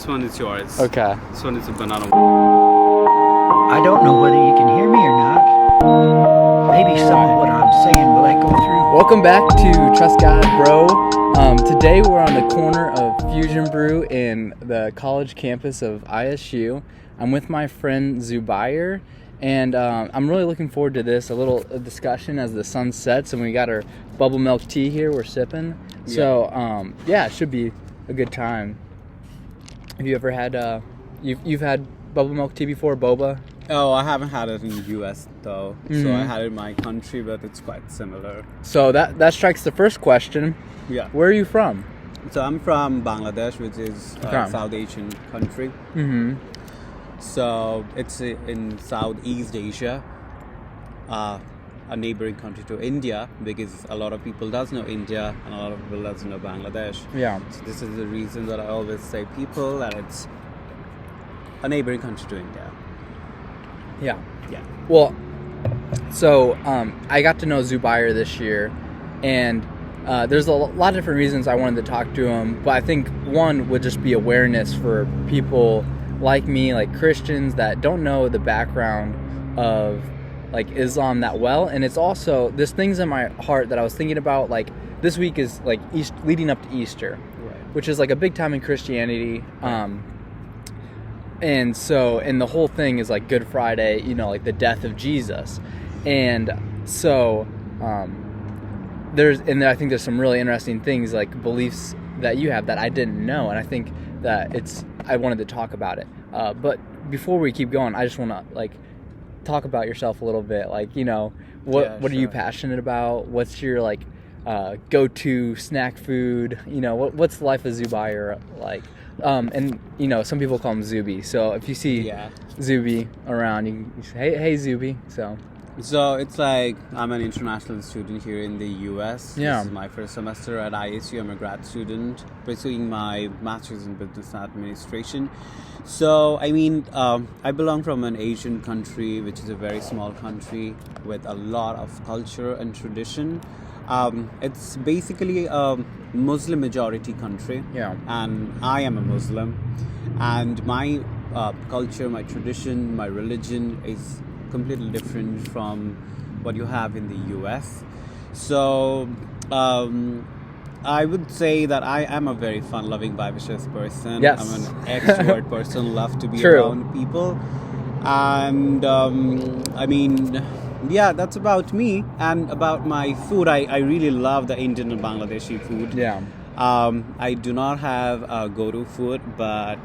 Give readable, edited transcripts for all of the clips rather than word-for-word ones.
one is yours. Okay. This one is a banana. I don't know whether you can hear me or not. Maybe some of what I'm saying will echo through. Welcome back to Trust God, Bro. Today we're on the corner of Fusion Brew in the college campus of ISU. I'm with my friend Zubayer, and I'm really looking forward to this, a little discussion as the sun sets, and we got our bubble milk tea here we're sipping. Yeah. So, it should be a good time. Have you ever had, you've had bubble milk tea before, boba? Oh, I haven't had it in the US though. Mm-hmm. So I had it in my country, but it's quite similar. So that strikes the first question. Yeah. Where are you from? So I'm from Bangladesh, which is a South Asian country. Mm-hmm. So it's in Southeast Asia, a neighboring country to India, because a lot of people does know India and a lot of people does know Bangladesh. Yeah. So this is the reason that I always say people that it's a neighboring country to India. Yeah. Yeah. Well, so I got to know Zubayer this year, and there's a lot of different reasons I wanted to talk to him, but I think one would just be awareness for people like me, like Christians that don't know the background of like Islam that well. And it's also, there's things in my heart that I was thinking about, like this week is like leading up to Easter, Right. which is like a big time in Christianity. And so, and the whole thing is like Good Friday, like the death of Jesus. And so, I think there's some really interesting things, like beliefs that you have that I didn't know. And I think that I wanted to talk about it. But before we keep going, I just want to like talk about yourself a little bit. Like, what are you passionate about? What's your like, go-to snack food? What's the life of Zubayer like? And some people call him Zuby. So if you see Zuby around, you can say, hey Zuby. So it's like I'm an international student here in the US. Yeah. This is my first semester at ISU. I'm a grad student pursuing my master's in business administration. So I mean, I belong from an Asian country, which is a very small country with a lot of culture and tradition. It's basically a Muslim majority country, and I am a Muslim, and my culture, my tradition, my religion is completely different from what you have in the US. So I would say that I am a very fun-loving, vivacious person. Yes. I'm an extrovert person, love to be True. around people, and I mean, yeah, that's about me. And about my food, I really love the Indian and Bangladeshi food. Yeah. I do not have a go-to food, but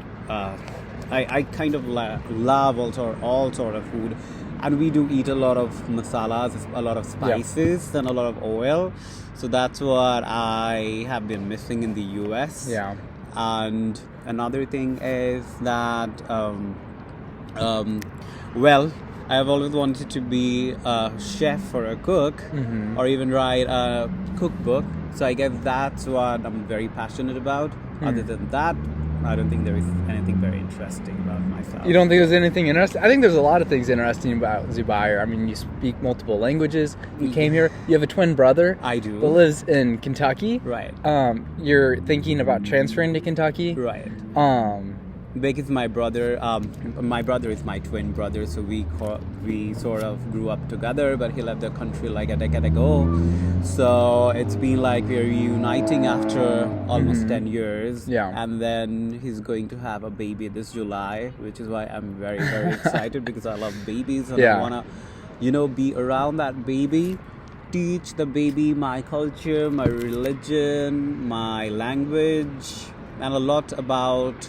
I kind of love all sort of food. And we do eat a lot of masalas, a lot of spices, and a lot of oil. So that's what I have been missing in the US. Yeah. And another thing is that, I have always wanted to be a chef or a cook, or even write a cookbook. So I guess that's what I'm very passionate about. Other than that, I don't think there is anything very interesting about myself. You don't think there's anything interesting? I think there's a lot of things interesting about Zubayer. I mean, you speak multiple languages. You came here. You have a twin brother. I do. That lives in Kentucky. Right. You're thinking about transferring to Kentucky. Right. Because my brother is my twin brother, so we sort of grew up together, but he left the country like a decade ago. So it's been like we're reuniting after almost 10 years. Yeah. And then he's going to have a baby this July, which is why I'm very, very excited, because I love babies and I want to, be around that baby, teach the baby my culture, my religion, my language, and a lot about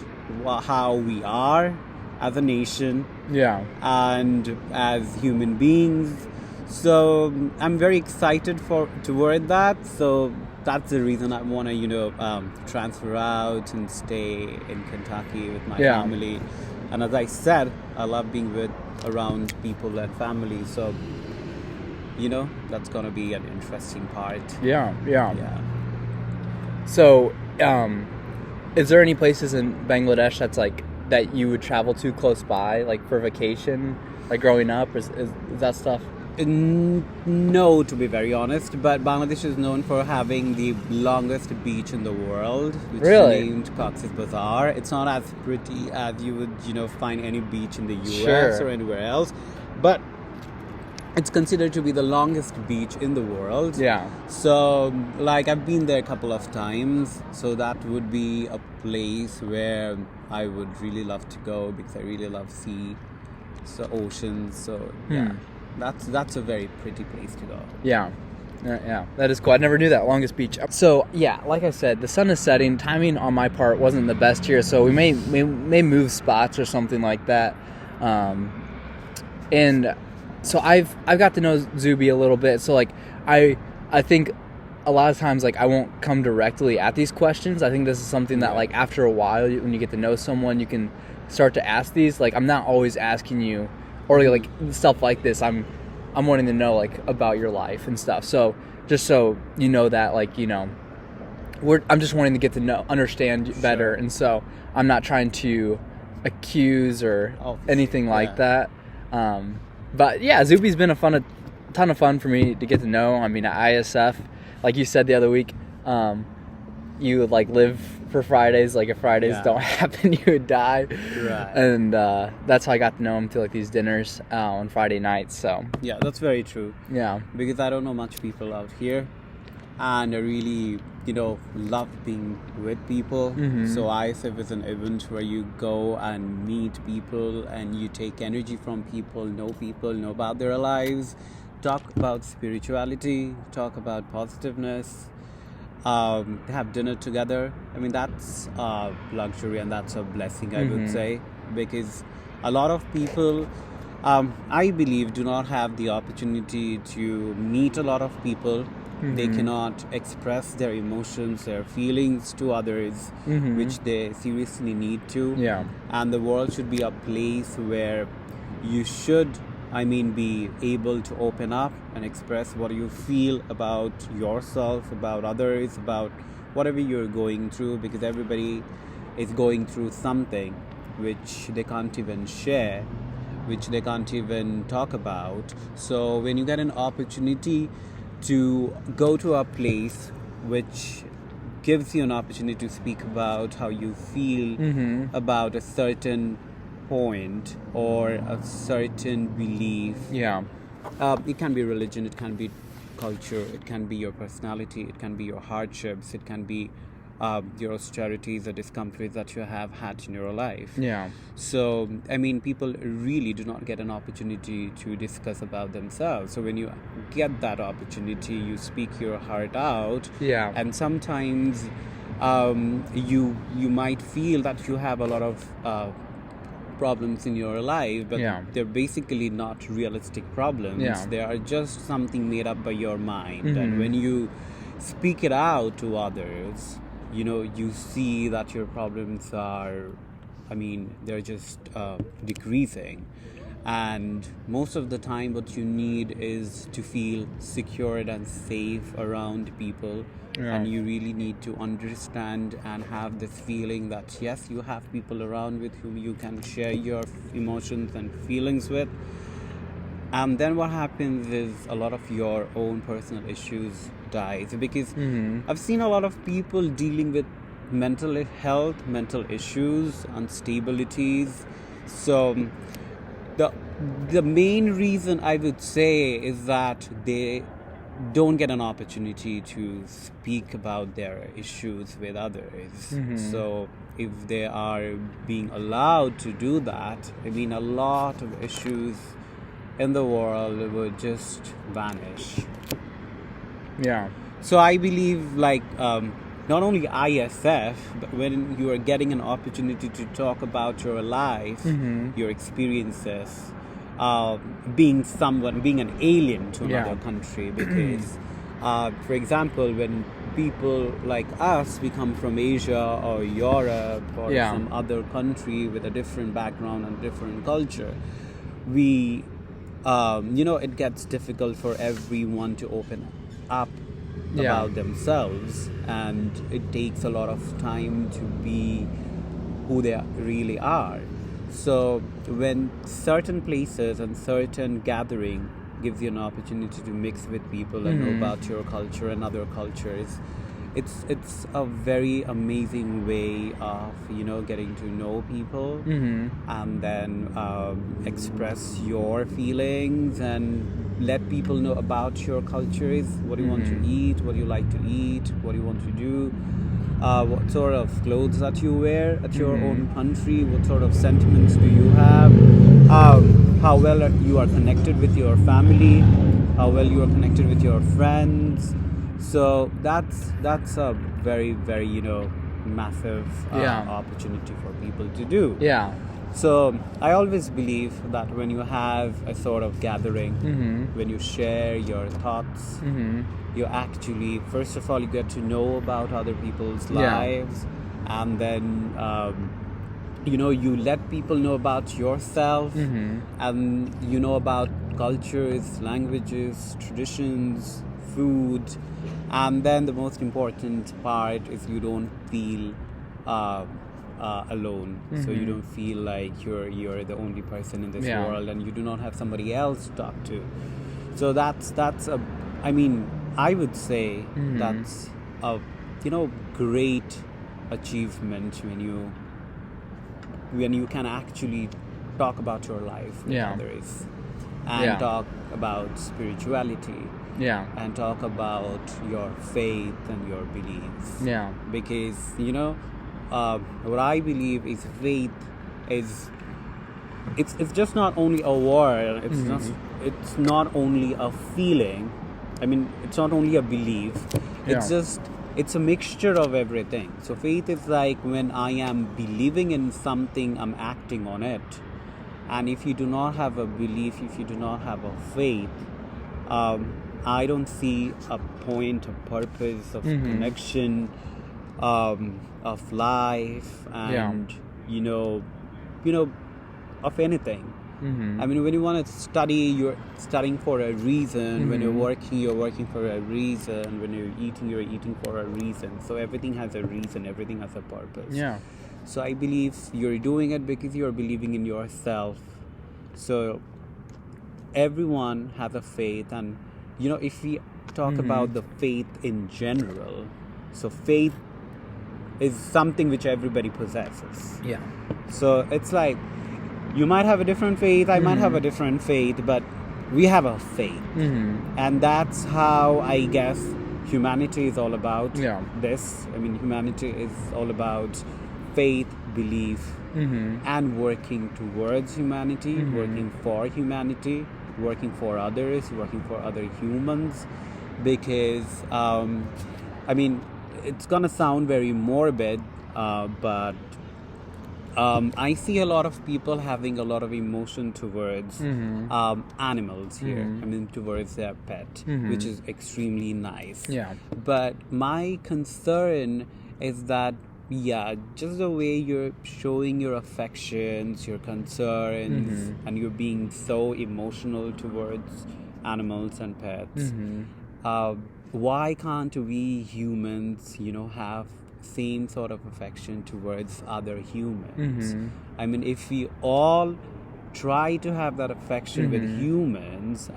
how we are as a nation and as human beings. So I'm very excited toward that. So that's the reason I want to transfer out and stay in Kentucky with my family. And as I said, I love being around people and family. So that's gonna be an interesting part. Yeah. So is there any places in Bangladesh that's like that you would travel to close by, like for vacation, like growing up? Is that stuff No, to be very honest, but Bangladesh is known for having the longest beach in the world, which Really? is named Cox's Bazar. It's not as pretty as you would, find any beach in the US Sure. or anywhere else, but it's considered to be the longest beach in the world. Yeah. So, like, I've been there a couple of times, so that would be a place where I would really love to go because I really love sea, so oceans. So, yeah, that's a very pretty place to go. Yeah. Yeah, that is cool. I never knew that, longest beach. So, yeah, like I said, the sun is setting. Timing on my part wasn't the best here, so we may move spots or something like that. And so I've got to know Zuby a little bit. So, like, I think a lot of times, like, I won't come directly at these questions. I think this is something that, like, after a while, when you get to know someone, you can start to ask these. Like, I'm not always asking you, or like stuff like this. I'm wanting to know, like, about your life and stuff. So just so you know that, like, I'm just wanting to get to understand you better. Sure. And so I'm not trying to accuse or anything like that. But yeah, Zuby's been a ton of fun for me to get to know. I mean, at ISF, like you said the other week, you would, like, live for Fridays. Like, if Fridays don't happen, you would die. Right. And that's how I got to know him through, like, these dinners on Friday nights. So Yeah, that's very true. yeah, Because I don't know much people out here, and I really, love being with people. So ISF is an event where you go and meet people, and you take energy from people, know about their lives, talk about spirituality, talk about positiveness, have dinner together. I mean, that's a luxury and that's a blessing, I would say, because a lot of people, I believe, do not have the opportunity to meet a lot of people. They cannot express their emotions, their feelings to others, which they seriously need to. Yeah. And the world should be a place where you should, be able to open up and express what you feel about yourself, about others, about whatever you're going through, because everybody is going through something which they can't even share, which they can't even talk about. So when you get an opportunity to go to a place which gives you an opportunity to speak about how you feel about a certain point or a certain belief. Yeah. It can be religion, it can be culture, it can be your personality, it can be your hardships, it can be your austerities or discomforts that you have had in your life. Yeah. So, people really do not get an opportunity to discuss about themselves. So when you get that opportunity, you speak your heart out. Yeah. And sometimes you might feel that you have a lot of problems in your life, but they're basically not realistic problems. Yeah. They are just something made up by your mind. And when you speak it out to others, you see that your problems are, they're just decreasing. And most of the time what you need is to feel secured and safe around people. And you really need to understand and have this feeling that yes, you have people around with whom you can share your emotions and feelings with. And then what happens is a lot of your own personal issues dies, because I've seen a lot of people dealing with mental health, mental issues, instabilities. So the main reason I would say is that they don't get an opportunity to speak about their issues with others. So if they are being allowed to do that, a lot of issues in the world would just vanish. Yeah. So I believe, like, not only ISF, but when you are getting an opportunity to talk about your life, your experiences, being an alien to another country, because for example, when people like us, we come from Asia or Europe or some other country with a different background and different culture, we it gets difficult for everyone to open up about themselves, and it takes a lot of time to be who they really are. So when certain places and certain gathering gives you an opportunity to mix with people and know about your culture and other cultures. It's a very amazing way of getting to know people and then express your feelings and let people know about your cultures, what you want to eat, what you like to eat, what you want to do, what sort of clothes that you wear at your own country, what sort of sentiments do you have, how well you are connected with your family, how well you are connected with your friends. So that's a very, very massive opportunity for people to do. Yeah. So I always believe that when you have a sort of gathering, when you share your thoughts, you actually, first of all, you get to know about other people's lives, and then you let people know about yourself, and you know about cultures, languages, traditions, food, and then the most important part is you don't feel alone. So you don't feel like you're the only person in this world, and you do not have somebody else to talk to. So that's I would say that's a great achievement when you can actually talk about your life with others and talk about spirituality. And talk about your faith and your beliefs. Because what I believe is faith is it's just not only a word. It's not only a feeling. I mean, it's not only a belief. It's a mixture of everything. So faith is like when I am believing in something, I'm acting on it. And if you do not have a belief, if you do not have a faith, I don't see a point, a purpose of connection, of life, and of anything. I mean, when you want to study, you're studying for a reason. When you're working for a reason. When you're eating for a reason. So everything has a reason. Everything has a purpose. So I believe you're doing it because you're believing in yourself. So everyone has a faith, and if we talk about the faith in general, so faith is something which everybody possesses. So it's like you might have a different faith, I might have a different faith, but we have a faith. And that's how I guess humanity is all about this. I mean, humanity is all about faith, belief, and working towards humanity, working for humanity, working for others, working for other humans, because it's gonna sound very morbid, but I see a lot of people having a lot of emotion towards animals here. I mean, towards their pet, which is extremely nice. But my concern is that just the way you're showing your affections, your concerns, and you're being so emotional towards animals and pets. Why can't we humans, have same sort of affection towards other humans? I mean, if we all try to have that affection with humans,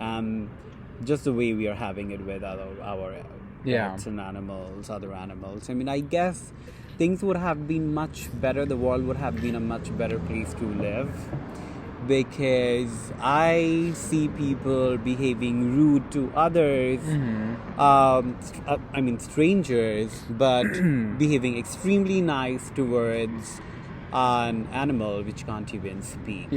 just the way we are having it with our pets and animals, other animals, I mean, I guess things would have been much better. The world would have been a much better place to live, because I see people behaving rude to others, strangers, but behaving extremely nice towards an animal which can't even speak.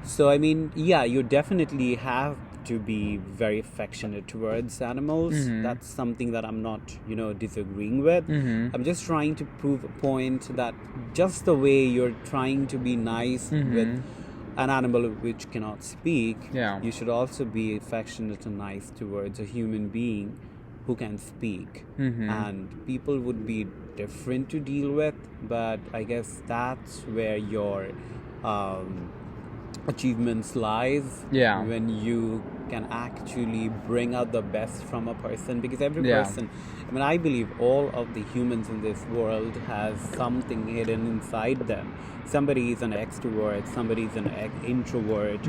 So I mean, you definitely have to be very affectionate towards animals. That's something that I'm not, disagreeing with. I'm just trying to prove a point that just the way you're trying to be nice with an animal which cannot speak, you should also be affectionate and nice towards a human being who can speak. And people would be different to deal with, but I guess that's where your achievements lies, when you can actually bring out the best from a person, because every Yeah. person, I mean, I believe all of the humans in this world has something hidden inside them. Somebody is an extrovert, somebody is an introvert,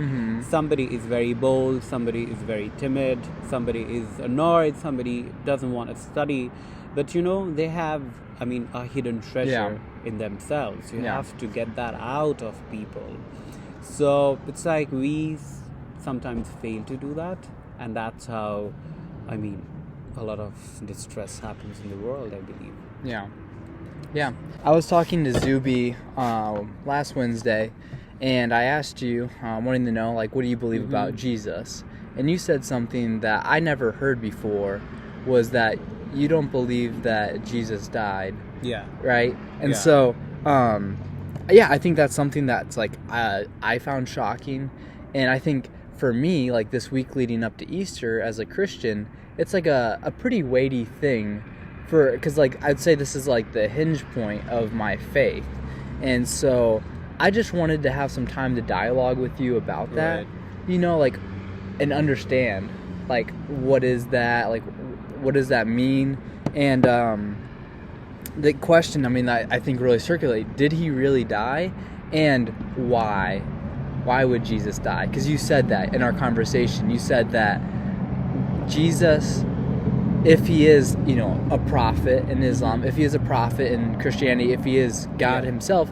somebody is very bold, somebody is very timid, somebody is annoyed, somebody doesn't want to study. But they have, I mean, a hidden treasure in themselves. You have to get that out of people. So it's like we sometimes fail to do that, and that's how, I mean, a lot of distress happens in the world, I believe. Yeah. I was talking to Zuby last Wednesday, and I asked you, wanting to know, like, what do you believe about Jesus? And you said something that I never heard before, was that you don't believe that Jesus died. Yeah. Right? And so, I think that's something that's, like, I found shocking. And I think for me, like, this week leading up to Easter as a Christian, it's like a pretty weighty thing, because, like, I'd say this is like the hinge point of my faith. And so I just wanted to have some time to dialogue with you about that, like, and understand, like, what is that, like, what does that mean? And the question, I mean, I think really circulate, did he really die? And why? Why would Jesus die? Because you said that in our conversation. You said that Jesus, if he is, a prophet in Islam, if he is a prophet in Christianity, if he is God himself,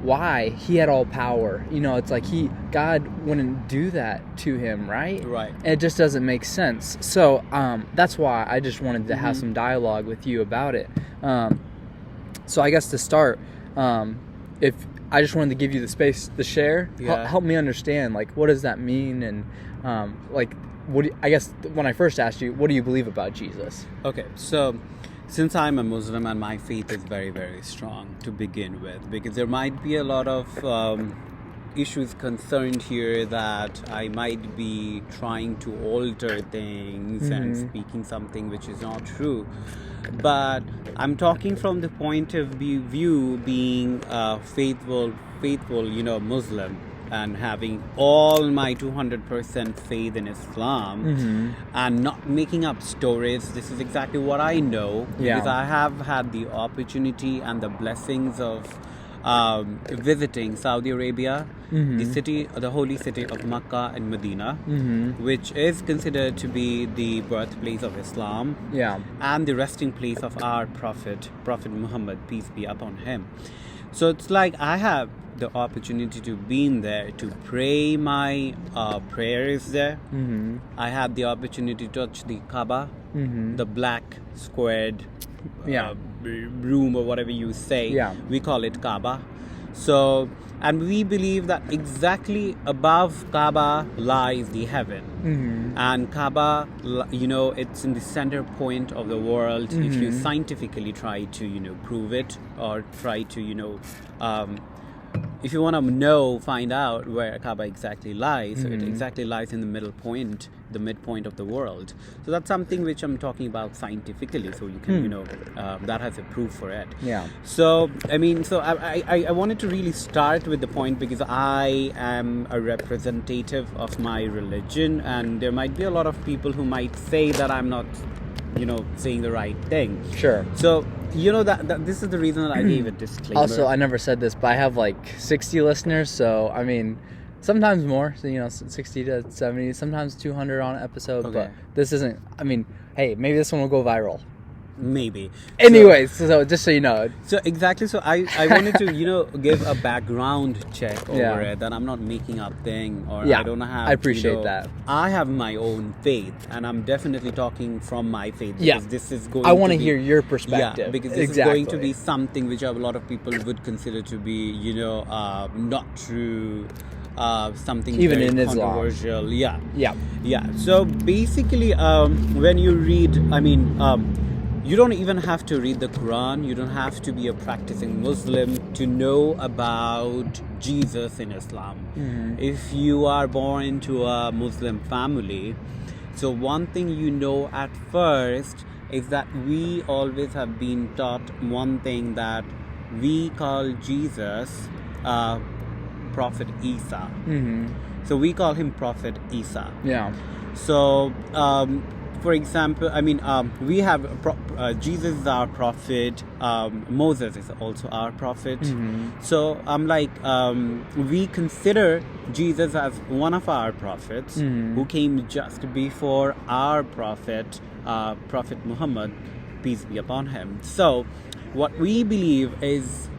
why? He had all power. It's like God wouldn't do that to him, right? Right. And it just doesn't make sense. So that's why I just wanted to have some dialogue with you about it. So I guess to start, if I just wanted to give you the space to share, help me understand, like, what does that mean? And like, I guess when I first asked you, what do you believe about Jesus? Okay, so since I'm a Muslim and my faith is very, very strong to begin with, because there might be a lot of issues concerned here that I might be trying to alter things and speaking something which is not true. But I'm talking from the point of view being a faithful, Muslim, and having all my 200% faith in Islam, and not making up stories. This is exactly what I know, because I have had the opportunity and the blessings of visiting Saudi Arabia, the holy city of Mecca and Medina, which is considered to be the birthplace of Islam, and the resting place of our Prophet Muhammad, peace be upon him. So it's like I have the opportunity to be in there, to pray my prayers there. I had the opportunity to touch the Kaaba, the black squared room, or whatever you say. We call it Kaaba. So, and we believe that exactly above Kaaba lies the heaven. And Kaaba, it's in the center point of the world. If you scientifically try to, prove it, or try to, if you want to find out where Kaaba exactly lies, so it exactly lies in the middle point, the midpoint of the world. So that's something which I'm talking about scientifically, so you can, that has a proof for it. So, I wanted to really start with the point, because I am a representative of my religion, and there might be a lot of people who might say that I'm not, saying the right thing. Sure. So, that this is the reason that I gave a disclaimer. Also, I never said this, but I have like 60 listeners, so I mean, sometimes more, so 60 to 70, sometimes 200 on an episode, but this isn't, I mean, hey, maybe this one will go viral. Maybe. Anyways, so just so you know. So exactly, so I wanted to, give a background check over it, that I'm not making up thing, or I don't have, I appreciate that. I have my own faith, and I'm definitely talking from my faith, because this is going I want to be, hear your perspective. Yeah, because this is going to be something which a lot of people would consider to be, not true, something even very in controversial. Islam. Yeah. So basically, when you read, you don't even have to read the Quran. You don't have to be a practicing Muslim to know about Jesus in Islam. If you are born into a Muslim family, so one thing at first is that we always have been taught one thing, that we call Jesus Prophet Isa. So we call him Prophet Isa. So, for example, we have Jesus is our prophet. Moses is also our prophet. So, we consider Jesus as one of our prophets who came just before our prophet, Prophet Muhammad, peace be upon him. So, what we believe is,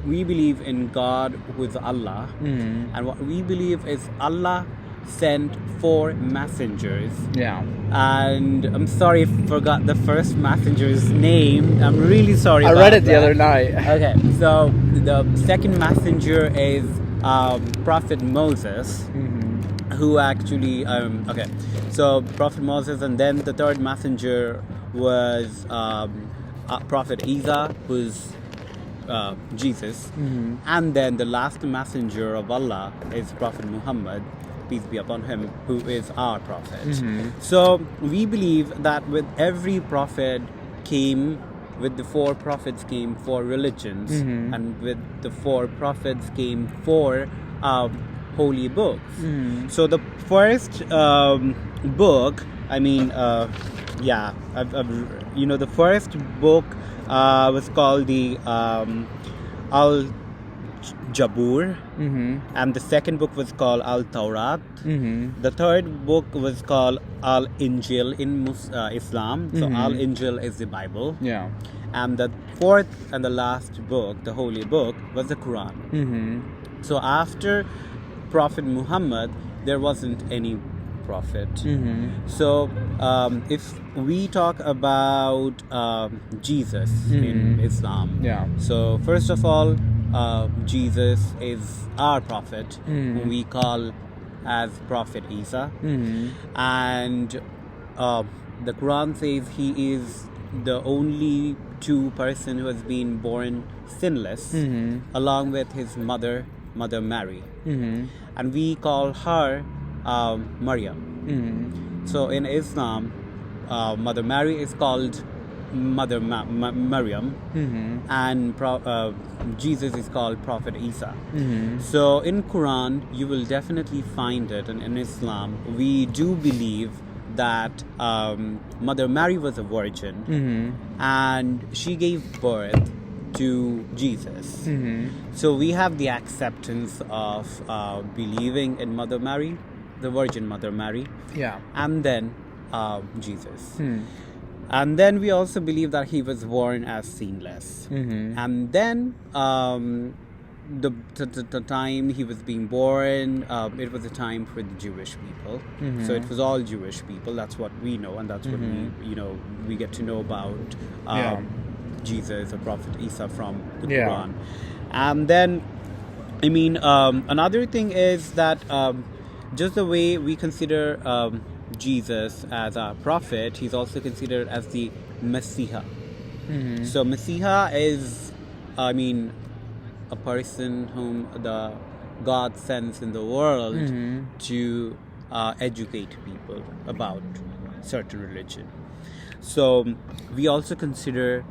we believe in God who is Allah, and what we believe is Allah sent 4 messengers. Yeah. And I'm sorry if I forgot the first messenger's name. I'm really sorry I about read it the that. other night. Okay, so the second messenger is Prophet Moses, who actually so Prophet Moses, and then the third messenger was Prophet Isa, who's Jesus, and then the last messenger of Allah is Prophet Muhammad, peace be upon him, who is our prophet. So we believe that with every prophet came, with the 4 prophets came 4 religions, and with the 4 prophets came 4 holy books. So the first book, the first book was called the Al-Jabur, and the second book was called Al-Tawrat. The third book was called Al-Injil in Islam. So Al-Injil is the Bible. Yeah. And the fourth and the last book, the holy book, was the Quran. So after Prophet Muhammad, there wasn't any prophet. So if we talk about Jesus in Islam, so first of all, Jesus is our prophet, whom we call as Prophet Isa, and the Quran says he is the only true person who has been born sinless, along with his mother Mary, and we call her Maryam. So in Islam, Mother Mary is called Mother Maryam, and Jesus is called Prophet Isa. So in Quran, you will definitely find it, and in Islam, we do believe that Mother Mary was a virgin, and she gave birth to Jesus. So we have the acceptance of believing in Mother Mary, the Virgin Mother Mary, and then Jesus. And then we also believe that he was born as sinless. And then the time he was being born, it was a time for the Jewish people. So it was all Jewish people. That's what we know, and that's what we get to know about Jesus or Prophet Isa from the Quran. And then, another thing is that just the way we consider Jesus as our prophet, he's also considered as the Messiah. So Messiah is, a person whom the God sends in the world to educate people about certain religion. So we also consider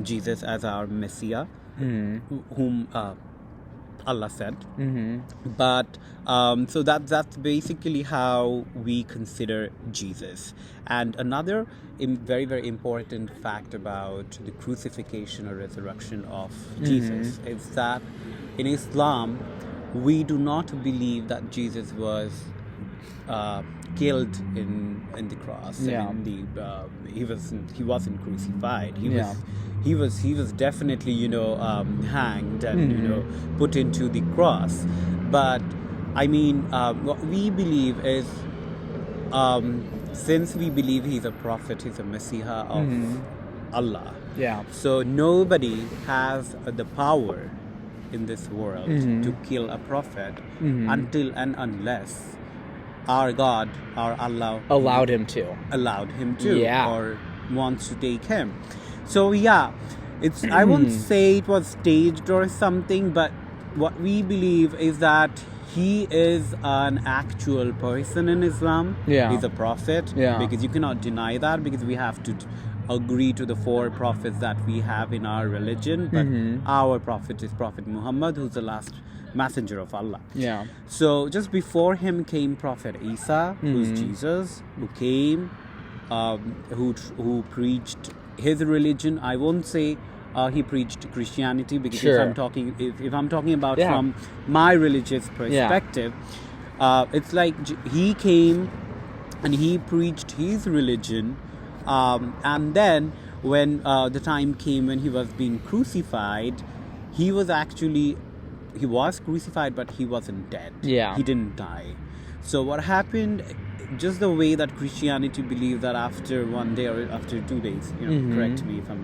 Jesus as our Messiah, whom Allah sent. But so that's basically how we consider Jesus. And another very, very important fact about the crucifixion or resurrection of Jesus is that in Islam, we do not believe that Jesus was killed in the cross. He wasn't crucified. He was definitely hanged and put into the cross. But what we believe is, since we believe he's a prophet, he's a Messiah of Allah. So nobody has the power in this world to kill a prophet until and unless our God, our Allah, allowed him to, or wants to take him. So it's I won't say it was staged or something, but what we believe is that he is an actual person in Islam. He's a prophet, because you cannot deny that, because we have to agree to the 4 prophets that we have in our religion. But our prophet is Prophet Muhammad, who's the last messenger of Allah. Yeah. So just before him came Prophet Isa, who's Jesus, who came, who preached his religion. I won't say he preached Christianity, because Sure. if I'm talking about Yeah. from my religious perspective, it's like he came and he preached his religion, and then when the time came when he was being crucified, he was crucified, but he wasn't dead. Yeah. He didn't die. So what happened, just the way that Christianity believes that after one day or after 2 days, correct me if I'm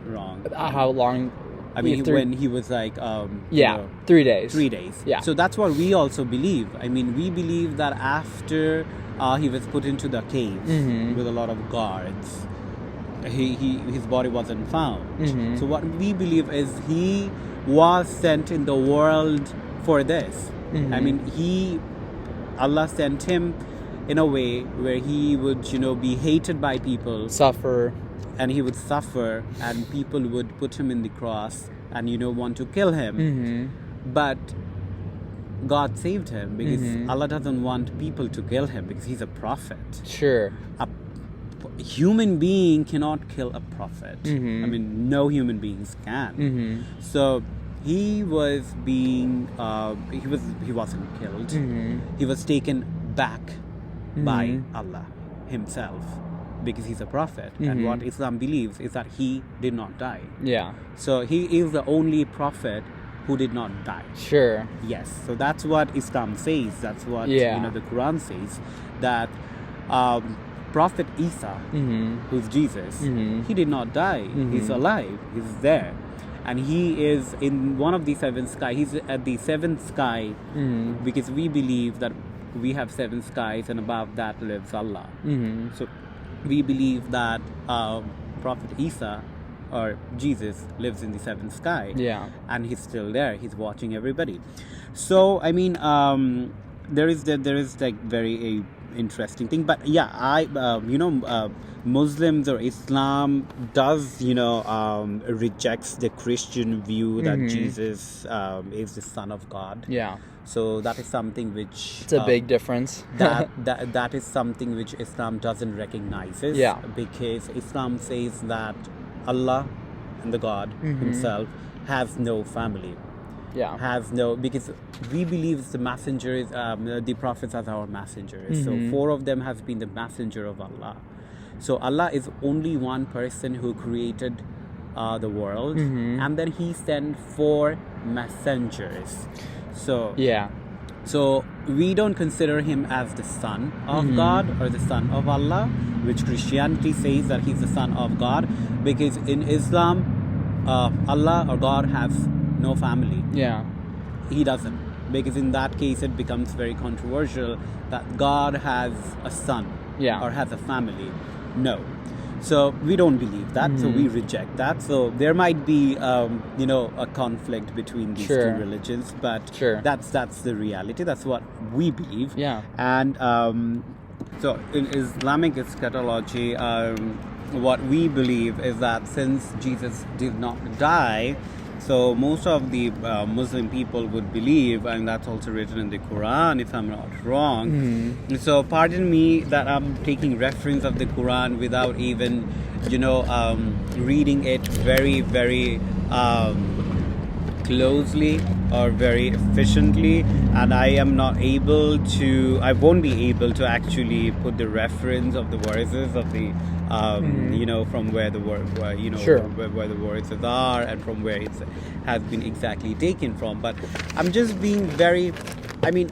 wrong. How long? I mean, when he was like, 3 days. 3 days. Yeah. So that's what we also believe. I mean, we believe that after he was put into the cave with a lot of guards, his body wasn't found. So what we believe is he was sent in the world for this. I mean, Allah sent him in a way where he would, be hated by people, Suffer. and he would suffer, and people would put him in the cross and want to kill him. But God saved him, because Allah doesn't want people to kill him, because he's a prophet. Sure. A human being cannot kill a prophet. I mean, no human beings can. So he was being he wasn't killed. He was taken back by Allah himself, because he's a prophet. And what Islam believes is that he did not die. Yeah. So he is the only prophet who did not die. Sure. Yes. So that's what Islam says. That's what the Quran says, that Prophet Isa, who's Jesus, he did not die. He's alive. He's there. And he is in one of the seven skies. He's at the seventh sky, because we believe that we have seven skies, and above that lives Allah. So we believe that Prophet Isa, or Jesus, lives in the seventh sky. Yeah. And he's still there. He's watching everybody. So I mean, there is like very interesting thing. But yeah, Muslims or Islam does rejects the Christian view that Jesus is the Son of God. Yeah. So that is something which It's a big difference. that is something which Islam doesn't recognize. Yeah. Because Islam says that Allah and the God himself has no family. Yeah. Has no, because we believe the messengers, the prophets as our messengers. So 4 of them has been the messenger of Allah. So Allah is only one person who created the world, and then he sent 4 messengers. So Yeah. so we don't consider him as the son of God or the son of Allah, which Christianity says that he's the son of God, because in Islam, Allah or God has no family. Yeah. He doesn't, because in that case it becomes very controversial that God has a son or has a family. No. So we don't believe that, so we reject that. So there might be, a conflict between these two religions, but that's the reality. That's what we believe. Yeah. And so in Islamic eschatology, what we believe is that since Jesus did not die, so most of the Muslim people would believe, and that's also written in the Quran, if I'm not wrong. So pardon me that I'm taking reference of the Quran without even, reading it very, very closely or very efficiently, and I won't be able to actually put the reference of the verses of the from where the word where the verses are and from where it has been exactly taken from. But I'm just being very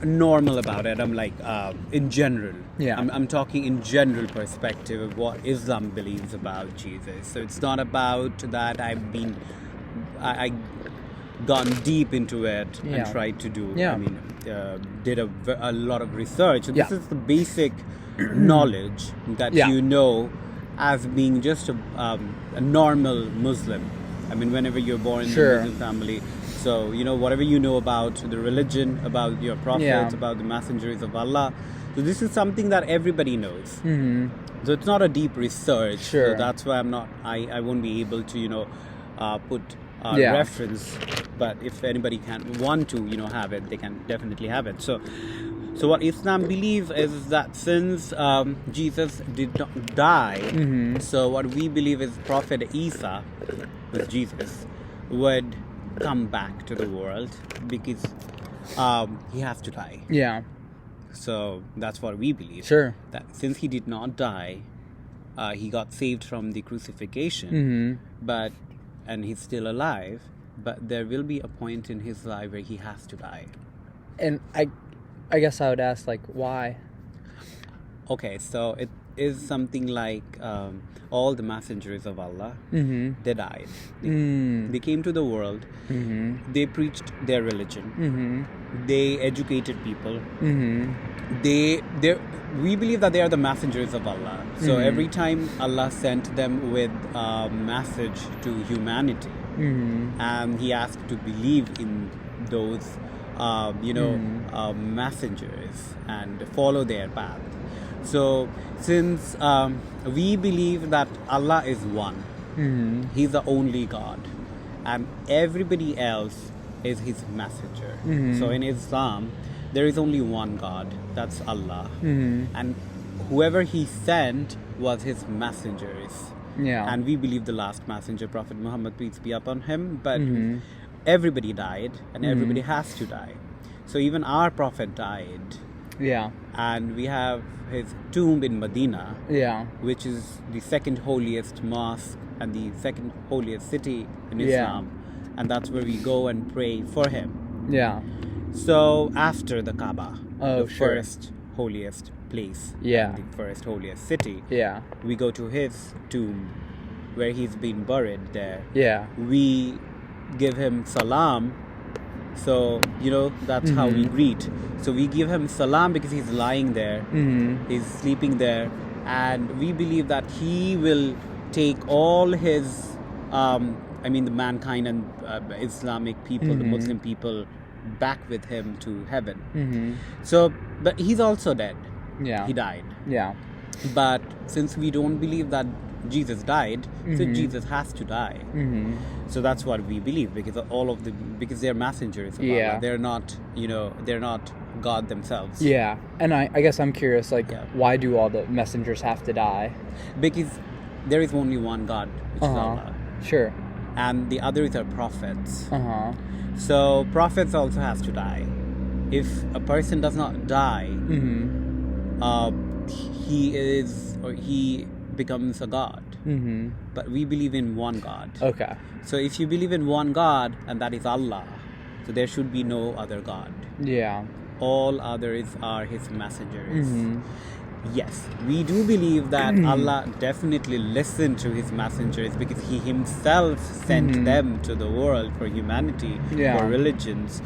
normal about it. I'm like in general. Yeah. I'm talking in general perspective of what Islam believes about Jesus. So it's not about that I gone deep into it and tried to do. Did a lot of research. So this is the basic knowledge that as being just a normal Muslim. I mean, whenever you're born in a Muslim family, so whatever you know about the religion, about your prophets, about the messengers of Allah. So this is something that everybody knows. So it's not a deep research. So that's why I won't be able to put reference. But if anybody want to, have it, they can definitely have it. So what Islam believes is that since Jesus did not die, so what we believe is Prophet Isa, with Jesus, would come back to the world because he has to die. Yeah. So that's what we believe. Sure. That since he did not die, he got saved from the crucifixion, and he's still alive. But there will be a point in his life where he has to die. And I guess I would ask, like, why? Okay, so it is something like all the messengers of Allah, they died. They came to the world, they preached their religion, they educated people, we believe that they are the messengers of Allah. So every time Allah sent them with a message to humanity, and he asked to believe in those messengers and follow their path. So since we believe that Allah is one, he's the only God, and everybody else is his messenger. So in Islam, there is only one God, that's Allah, and whoever he sent was his messengers. Yeah. And we believe the last messenger, Prophet Muhammad, peace be upon him, but everybody died, and everybody has to die. So even our Prophet died. Yeah. And we have his tomb in Medina, which is the second holiest mosque and the second holiest city in Islam. And that's where we go and pray for him. Yeah. So after the Kaaba, the sure. first holiest place, Yeah. and the first holiest city, Yeah. we go to his tomb where he's been buried there. Yeah. We give him salam. So, that's how we greet. So we give him salam because he's lying there. He's sleeping there. And we believe that he will take all his, the mankind and Islamic people, the Muslim people, back with him to heaven. So, but he's also dead. Yeah. He died. Yeah. But since we don't believe that Jesus died, so Jesus has to die. So that's what we believe, because they're messengers of Allah. They're not, they're not God themselves. Yeah. And I guess I'm curious, why do all the messengers have to die? Because there is only one God, which is Allah. Sure. And the others are prophets. So prophets also has to die. If a person does not die, he becomes a god. But we believe in one God. Okay. So if you believe in one God, and that is Allah, so there should be no other God. Yeah. All others are his messengers. Yes, we do believe that Allah definitely listened to his messengers because he himself sent them to the world for humanity, for religions.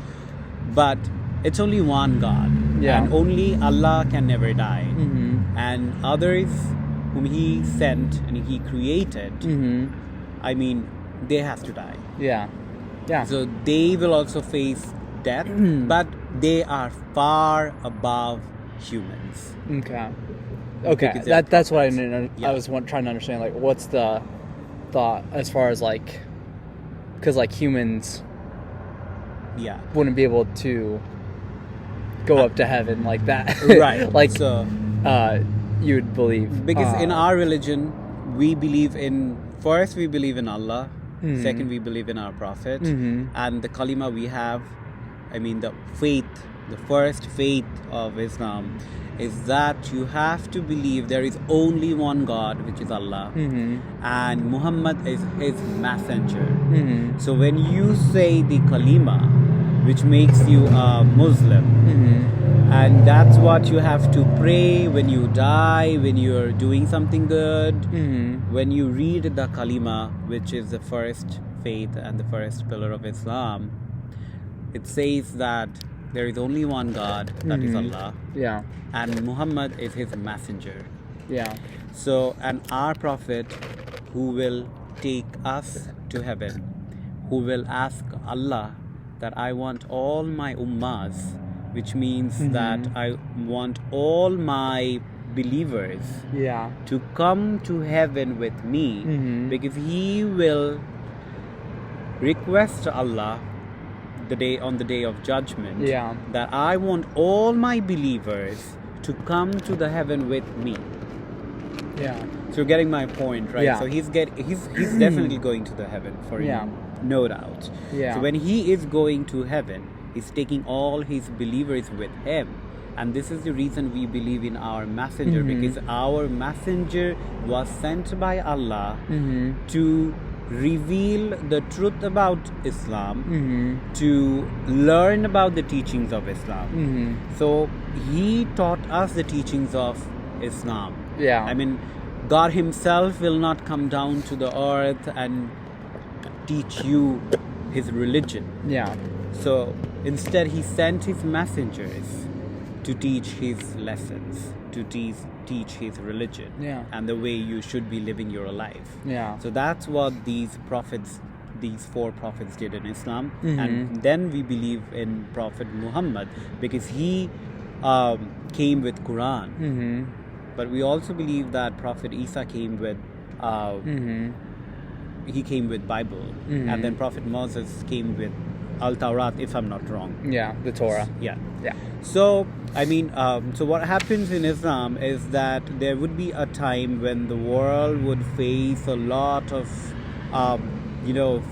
But it's only one God. And only Allah can never die. And others whom he sent and he created, they have to die. Yeah. So they will also face death, but they are far above humans. Okay. That's what I was trying to understand. What's the thought as far as because humans wouldn't be able to go up to heaven like that. Right. So you would believe, because in our religion we believe in Allah, second we believe in our Prophet, and the kalima we have, the first faith of Islam is that you have to believe there is only one God, which is Allah, and Muhammad is his messenger. So when you say the kalima, which makes you a Muslim, and that's what you have to pray when you die, when you're doing something good, when you read the kalima, which is the first faith and the first pillar of Islam. It says that there is only one God, that is Allah. Yeah. And Muhammad is his messenger. Yeah. So, and our Prophet, who will take us to heaven, who will ask Allah that I want all my ummahs, which means that I want all my believers to come to heaven with me, because he will request to Allah on the day of judgment that I want all my believers to come to the heaven with me. Yeah. So you're getting my point, right? Yeah. So he's definitely going to the heaven for you, no doubt. Yeah. So when he is going to heaven, he's taking all his believers with him. And this is the reason we believe in our messenger, because our messenger was sent by Allah to reveal the truth about Islam, to learn about the teachings of Islam. So he taught us the teachings of Islam. Yeah. I mean, God himself will not come down to the earth and teach you his religion. Yeah. So instead he sent his messengers to teach his lessons, to teach his religion, and the way you should be living your life. Yeah. So that's what these four prophets did in Islam. And then we believe in Prophet Muhammad, because he came with Quran. But we also believe that Prophet Isa came with he came with Bible, and then Prophet Moses came with Al-Tawrat, if I'm not wrong. Yeah, the Torah. Yeah. Yeah. So, I mean, so what happens in Islam is that there would be a time when the world would face a lot of,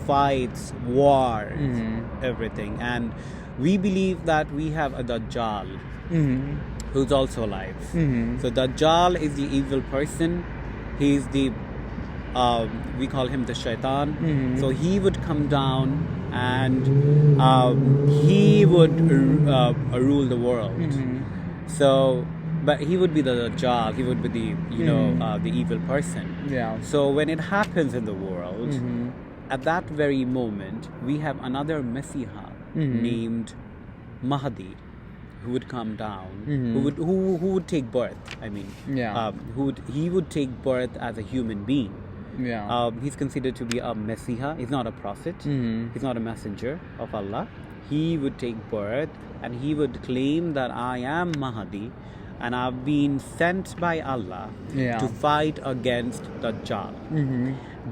fights, war, everything. And we believe that we have a Dajjal who's also alive. So Dajjal is the evil person. He's the, we call him the Shaitan. So he would come down and he would rule the world. So, but he would be the Dajjal. He would be the the evil person. Yeah. So when it happens in the world, at that very moment, we have another Messiah named Mahdi, who would come down, who would take birth. I mean, he would take birth as a human being. Yeah. He's considered to be a Messiah. He's not a prophet. He's not a messenger of Allah. He would take birth and he would claim that I am Mahdi and I've been sent by Allah to fight against Dajjal.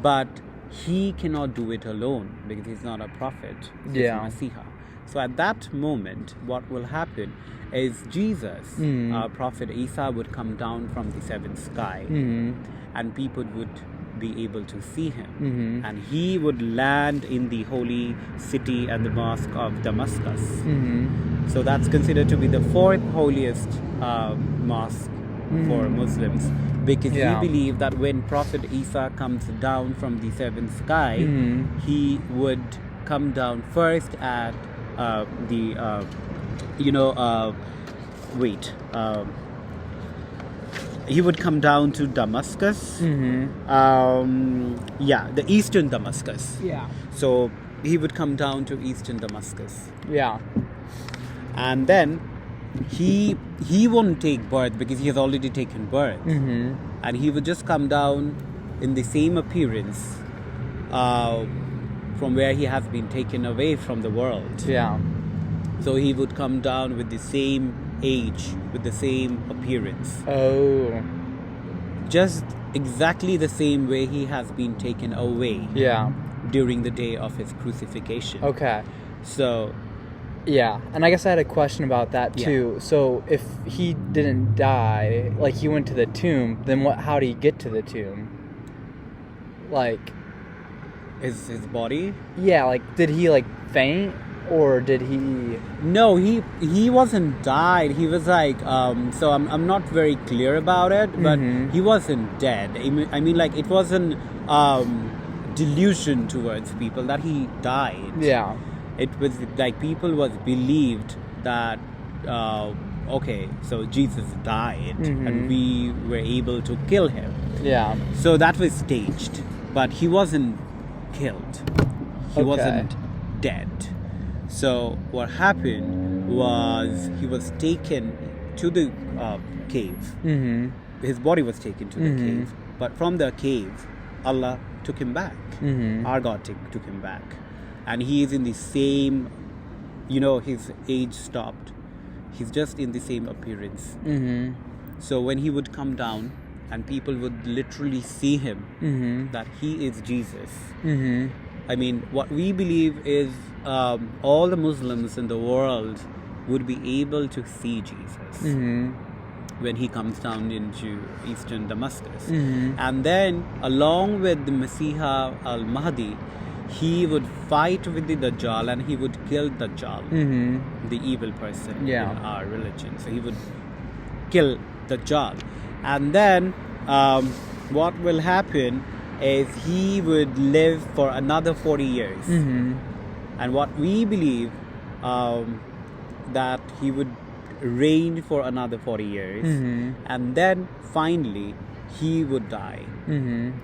But he cannot do it alone because he's not a prophet. He's a Messiah. So at that moment, what will happen is Jesus, Prophet Isa, would come down from the seventh sky, and people would be able to see him, and he would land in the holy city and the mosque of Damascus. So that's considered to be the fourth holiest mosque for Muslims, because we believe that when Prophet Isa comes down from the seventh sky, he would come down first at he would come down to Damascus. The eastern Damascus. Yeah. So he would come down to eastern Damascus. Yeah. And then he won't take birth because he has already taken birth. And he would just come down in the same appearance from where he has been taken away from the world. Yeah. So he would come down with the same age, with the same appearance. Oh. Just exactly the same way he has been taken away. Yeah. During the day of his crucifixion. Okay. So. Yeah, and I guess I had a question about that too. So if he didn't die, like he went to the tomb, then how did he get to the tomb? Like. His body? Yeah, like did he like faint? Or did he? No, he wasn't died. He was like, so I'm not very clear about it, but he wasn't dead. I mean, like it wasn't delusion towards people that he died. Yeah. It was like people was believed that okay, so Jesus died and we were able to kill him. Yeah. So that was staged, but he wasn't killed. He wasn't dead. So what happened was he was taken to the cave. His body was taken to the cave. But from the cave, Allah took him back. Our God took him back. And he is in the same, his age stopped. He's just in the same appearance. So when he would come down and people would literally see him, that he is Jesus, I mean, what we believe is all the Muslims in the world would be able to see Jesus when he comes down into eastern Damascus. And then, along with the Messiah al-Mahdi, he would fight with the Dajjal and he would kill Dajjal, the evil person in our religion. So he would kill Dajjal. And then what will happen is he would live for another 40 years. And what we believe that he would reign for another 40 years, and then finally he would die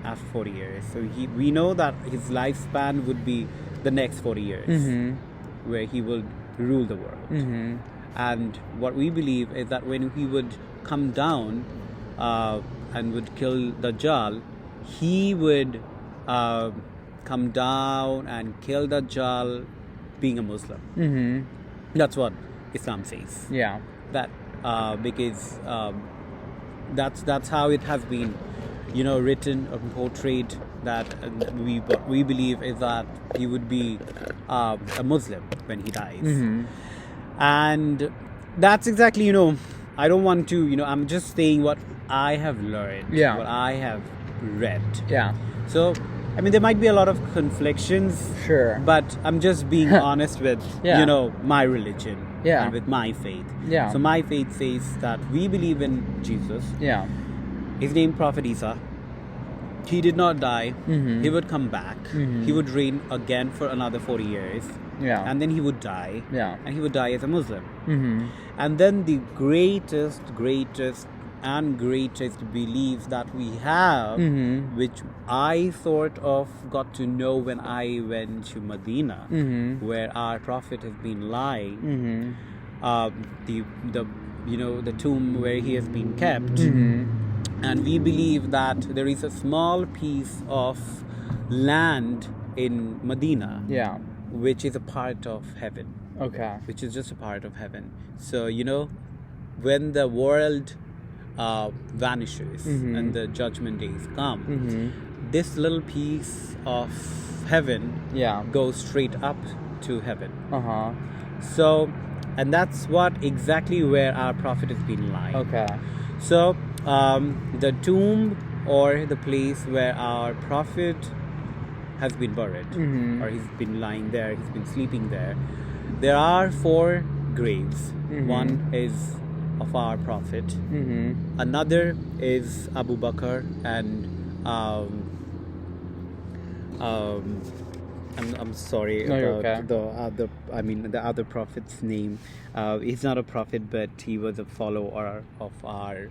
after 40 years. So we know that his lifespan would be the next 40 years, where he will rule the world. And what we believe is that when he would come down and would kill Dajjal, he would come down and kill Dajjal being a Muslim. That's what Islam says. Yeah. That because that's how it has been, written or portrayed. That what we believe is that he would be a Muslim when he dies, and that's exactly I don't want to I'm just saying what I have learned, what I have read. Yeah. So I mean, there might be a lot of conflictions, Sure. but I'm just being honest with, Yeah. my religion and with my faith. Yeah. So my faith says that we believe in Jesus. Yeah. His name Prophet Isa. He did not die. He would come back. He would reign again for another 40 years. Yeah. And then he would die. Yeah. And he would die as a Muslim. And then the greatest beliefs that we have, which I sort of got to know when I went to Medina, where our Prophet has been lying, the tomb where he has been kept, and we believe that there is a small piece of land in Medina, which is a part of heaven. Okay. Which is just a part of heaven. So when the world vanishes and the judgment days come, this little piece of heaven goes straight up to heaven. So, and that's what exactly where our Prophet has been lying. Okay. So the tomb or the place where our Prophet has been buried, or he's been lying there, he's been sleeping there, there are 4 graves. One is of our Prophet. Another is Abu Bakr, and I'm sorry about the other prophet's name. He's not a prophet, but he was a follower of our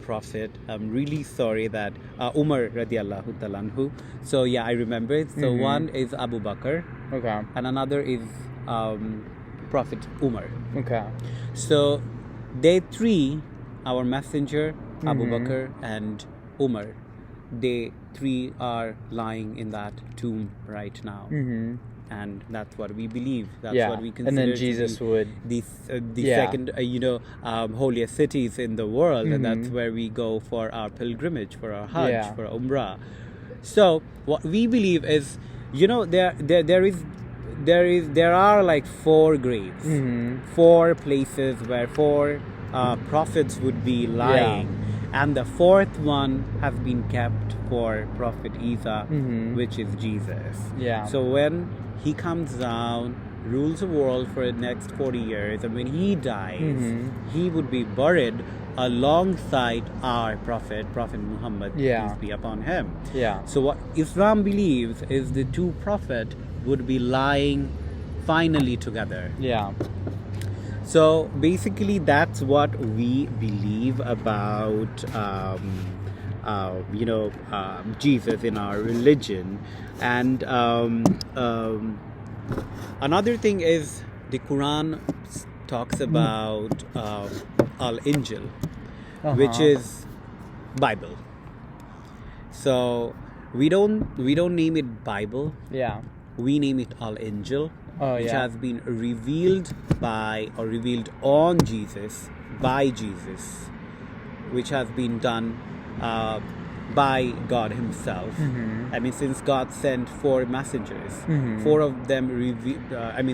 Prophet. I'm really sorry that Umar radiallahu ta'ala anhu. So yeah, I remember it. So one is Abu Bakr, Okay. and another is Prophet Umar. Okay. So they 3, our messenger, Abu Bakr and Umar, they 3 are lying in that tomb right now. And that's what we believe. That's what we consider. And then Jesus would the second, holiest cities in the world, and that's where we go for our pilgrimage, for our Hajj, for Umrah. So what we believe is, there are like 4 graves, 4 places where 4 prophets would be lying, and the 4th one has been kept for Prophet Isa, which is Jesus. So when he comes down, rules the world for the next 40 years, and when he dies, he would be buried alongside our Prophet Muhammad, peace be upon him. So what Islam believes is the 2 prophets would be lying finally together. So basically that's what we believe about Jesus in our religion. And another thing is the Quran talks about Al-Injil, which is Bible. So we don't name it Bible. We name it Al-Injil, which has been revealed on Jesus, by Jesus, which has been done by God himself. I mean, since God sent 4 messengers, 4 of them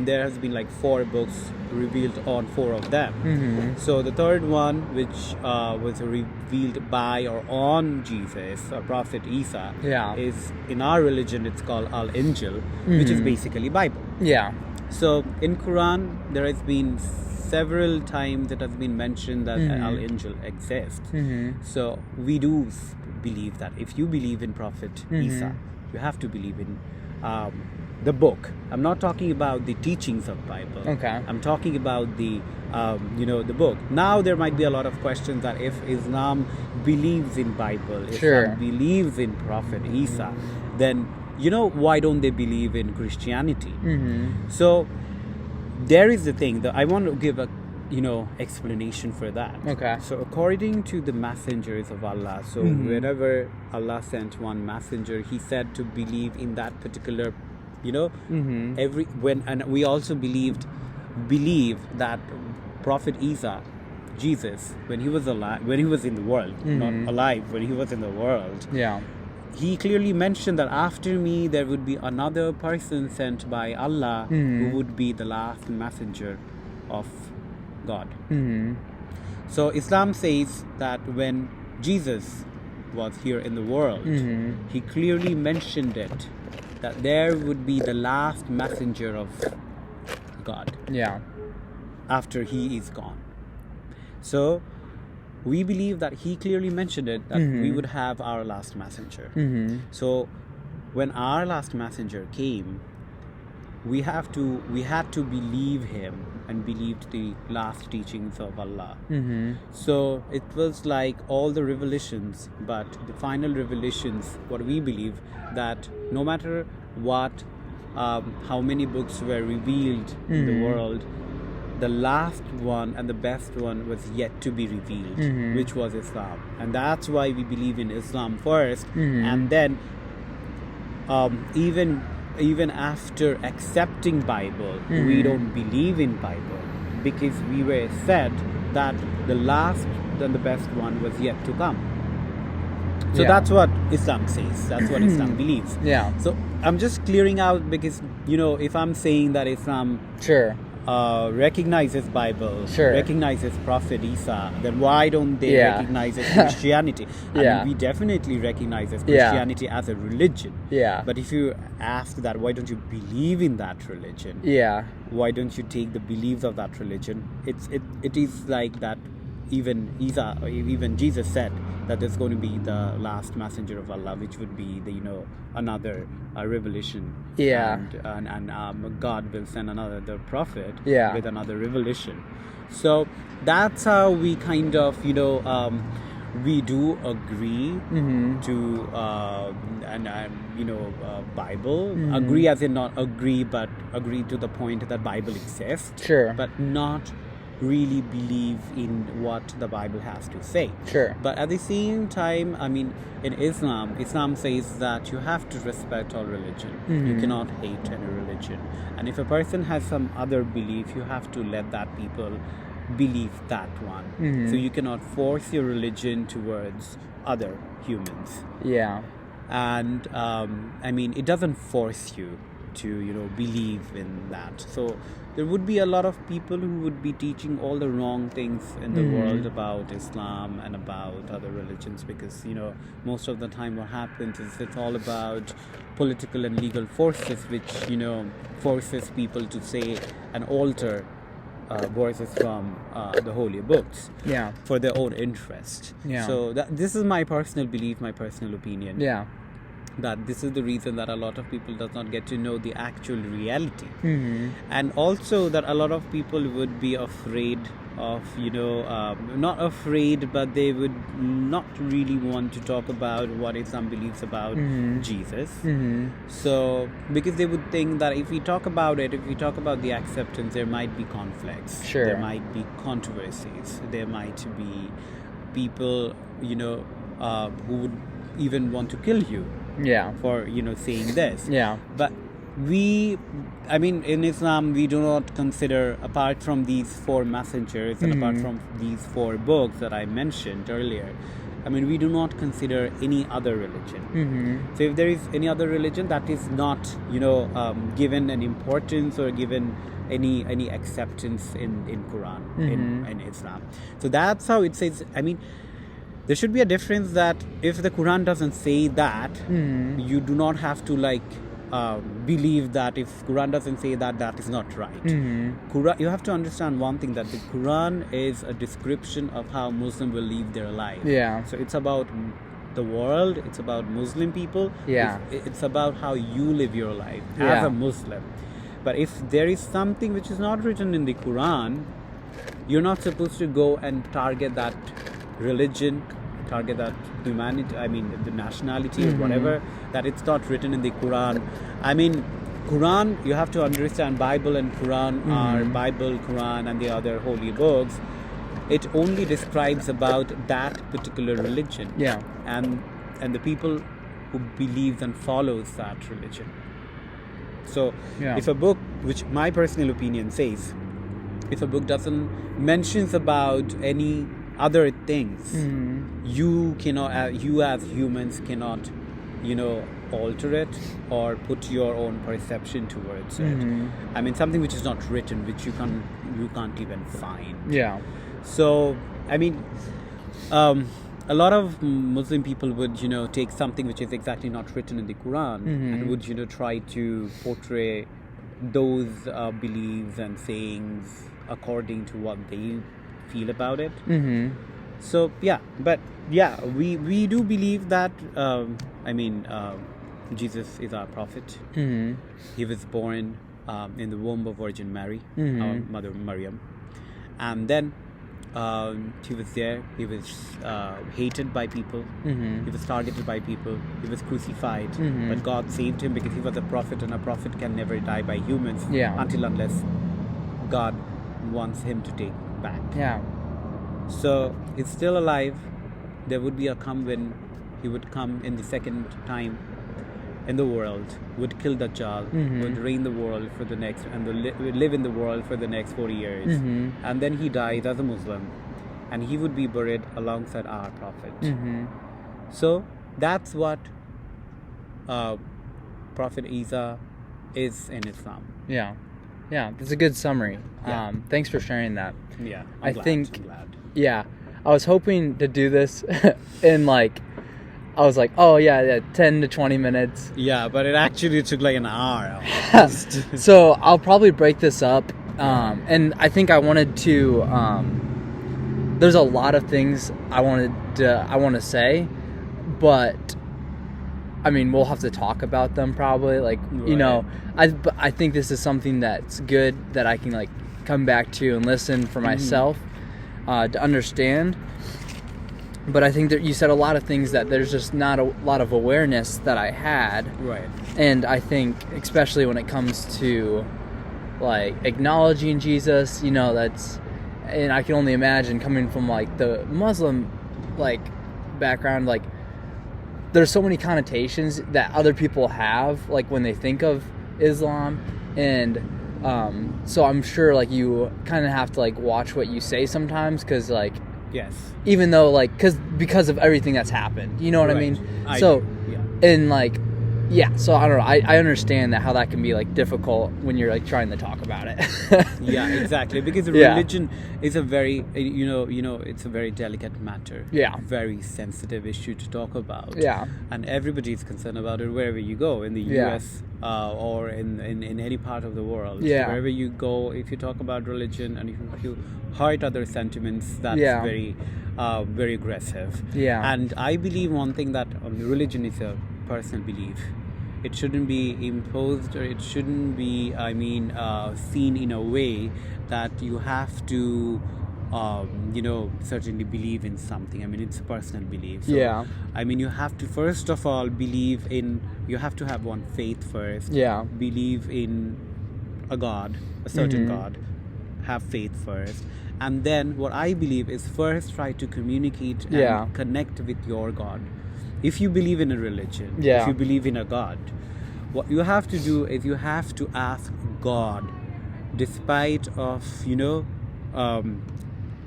there has been like 4 books revealed on 4 of them. So the third one, which was revealed by or on Jesus or Prophet Isa, is in our religion it's called Al-Injil, which is basically Bible. So in Quran there has been several times it has been mentioned that Al-Injil exists. So we do believe that if you believe in Prophet Isa, you have to believe in the book. I'm not talking about the teachings of Bible. I'm talking about the the book. Now there might be a lot of questions that if Islam believes in Bible, Islam believes in Prophet Isa, then why don't they believe in Christianity? So there is the thing that I want to give a explanation for that. So according to the messengers of Allah, so whenever Allah sent one messenger, he said to believe in that particular and we also believe that Prophet Isa, Jesus, when he was alive, when he was in the world, not alive, when he was in the world, he clearly mentioned that after me there would be another person sent by Allah who would be the last messenger of God. So Islam says that when Jesus was here in the world, he clearly mentioned it, that there would be the last messenger of God after he is gone. So we believe that he clearly mentioned it, that we would have our last messenger. So when our last messenger came, we had to believe him and believed the last teachings of Allah. So it was like all the revelations, but the final revelations, what we believe, that no matter what, how many books were revealed in the world, the last one and the best one was yet to be revealed, which was Islam. And that's why we believe in Islam first, and then even after accepting Bible, we don't believe in Bible, because we were said that the last and the best one was yet to come. So that's what Islam says. That's what Islam believes. So I'm just clearing out, because if I'm saying that Islam recognizes Bible, recognizes Prophet Isa, then why don't they recognize Christianity? I mean, we definitely recognize Christianity as a religion. But if you ask that, why don't you believe in that religion? Why don't you take the beliefs of that religion? It is like that. Even Jesus said that there's going to be the last messenger of Allah, which would be the another revelation. And God will send another prophet with another revelation. So that's how we kind of we do agree to Bible. Agree as in not agree, but agree to the point that Bible exists. But not really believe in what the Bible has to say. But at the same time, I mean, in Islam says that you have to respect all religion. You cannot hate any religion. And if a person has some other belief, you have to let that people believe that one. So you cannot force your religion towards other humans. And I mean, it doesn't force you to believe in that. So there would be a lot of people who would be teaching all the wrong things in the world about Islam and about other religions, because most of the time what happens is it's all about political and legal forces, which forces people to say and alter verses from the holy books for their own interest. So this is my personal belief, my personal opinion. That this is the reason that a lot of people does not get to know the actual reality. And also that a lot of people would be afraid of not afraid, but they would not really want to talk about what Islam believes about Jesus. So because they would think that if we talk about it, if we talk about the acceptance, there might be conflicts, there might be controversies, there might be people who would even want to kill you for saying this. But in Islam we do not consider, apart from these 4 messengers and apart from these 4 books that I mentioned earlier, I mean, we do not consider any other religion. So if there is any other religion that is not, given an importance or given any acceptance in Quran, in Islam. So that's how it says. I mean, there should be a difference that if the Quran doesn't say that, you do not have to believe that. If Quran doesn't say that, that is not right. Quran, you have to understand one thing, that the Quran is a description of how Muslim will live their life. So it's about the world, it's about Muslim people. It's about how you live your life as a Muslim. But if there is something which is not written in the Quran, you're not supposed to go and target that religion, target that humanity, I mean the nationality or whatever, that it's not written in the Quran. I mean, Quran, you have to understand, Bible and Quran are Bible, Quran and the other holy books. It only describes about that particular religion. And the people who believes and follows that religion. So if a book, which my personal opinion says, if a book doesn't mentions about any other things, you cannot, you as humans cannot, alter it or put your own perception towards it. I mean, something which is not written, which you can't even find. So I mean, a lot of Muslim people would, take something which is exactly not written in the Quran and would, try to portray those beliefs and sayings according to what they feel about it. So we do believe that Jesus is our prophet. He was born in the womb of Virgin Mary, our mother Maryam, and then he was there. He was hated by people. He was targeted by people. He was crucified, but God saved him because he was a prophet, and a prophet can never die by humans until unless God wants him to take back. So he's still alive. There would be a come when he would come in the second time in the world, would kill Dajjal, would reign the world for the next, and live in the world for the next 40 years. And then he died as a Muslim, and he would be buried alongside our prophet. So that's what Prophet Isa is in Islam. That's a good summary. Thanks for sharing that. I'm glad. I was hoping to do this in I was like, 10 to 20 minutes. But it actually took like an hour. So I'll probably break this up. And I think I wanted to, there's a lot of things I want to say, but I mean, we'll have to talk about them probably. I think this is something that's good that I can come back to and listen for myself, to understand. But I think that you said a lot of things that there's just not a lot of awareness that I had. And I think, especially when it comes to acknowledging Jesus, that's, and I can only imagine coming from the Muslim background, there's so many connotations that other people have when they think of Islam, and so I'm sure you kind of have to watch what you say sometimes, because yes, even though because of everything that's happened, you know what I mean? So so I don't know, I understand how that can be difficult when you're trying to talk about it. Exactly, because religion is a very it's a very delicate matter, very sensitive issue to talk about, and everybody is concerned about it wherever you go, in the US or in any part of the world. Wherever you go, if you talk about religion and if you hurt other sentiments, that's very very aggressive. And I believe one thing, that religion is a personal belief. It shouldn't be imposed, or it shouldn't be seen in a way that you have to certainly believe in something. I mean, it's a personal belief. So, I mean, you have to first of all believe in, you have to have one faith first. Believe in a God, a certain God. Have faith first. And then what I believe is first try to communicate and connect with your God. If you believe in a religion, if you believe in a God, what you have to do is you have to ask God, despite of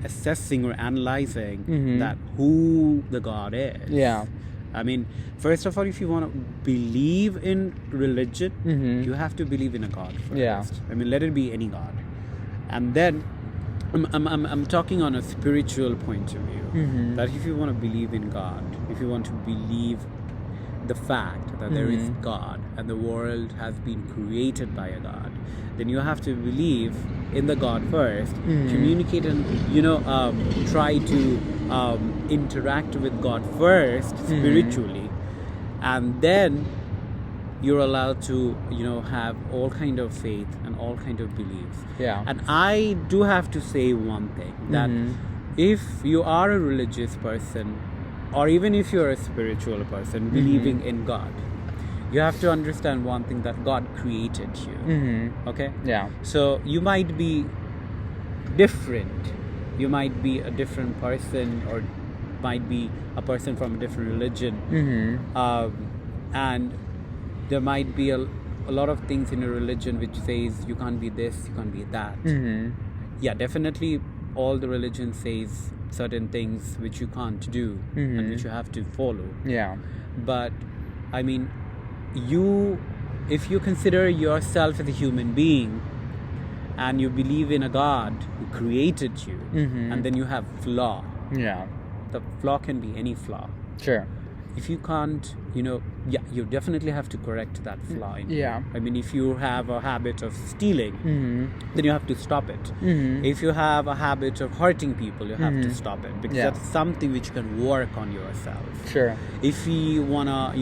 assessing or analyzing Mhm. that who the God is. Yeah. I mean, first of all, if you want to believe in religion, Mhm. you have to believe in a God first. Yeah. I mean, let it be any God. And then I'm talking on a spiritual point of view. Mhm. That if you want to believe in God, if you want to believe the fact that there is Mhm. God and the world has been created by a God, then you have to believe in the God first, Mhm. communicate and try to interact with God first spiritually, and then you're allowed to have all kind of faith and all kind of beliefs. Yeah. And I do have to say one thing, that Mhm. if you are a religious person, or even if you're a spiritual person believing in God, you have to understand one thing, that God created you. Mhm. Okay? Yeah. So you might be different. You might be a different person, or might be a person from a different religion. Mhm. And there might be a lot of things in a religion which says you can't be this, you can't be that. Mhm. Yeah, definitely all the religion says certain things which you can't do and which you have to follow. Yeah. But I mean, if you consider yourself as a human being and you believe in a God who created you, Mhm. and then you have flaw, Yeah. the flaw can be any flaw. Sure. If you can't, you definitely have to correct that flaw in you. Yeah. I mean, if you have a habit of stealing, then you have to stop it. Mhm. If you have a habit of hurting people, you have to Mhm. stop it, because Yeah. that's something which you can work on yourself. Sure. If you wanna,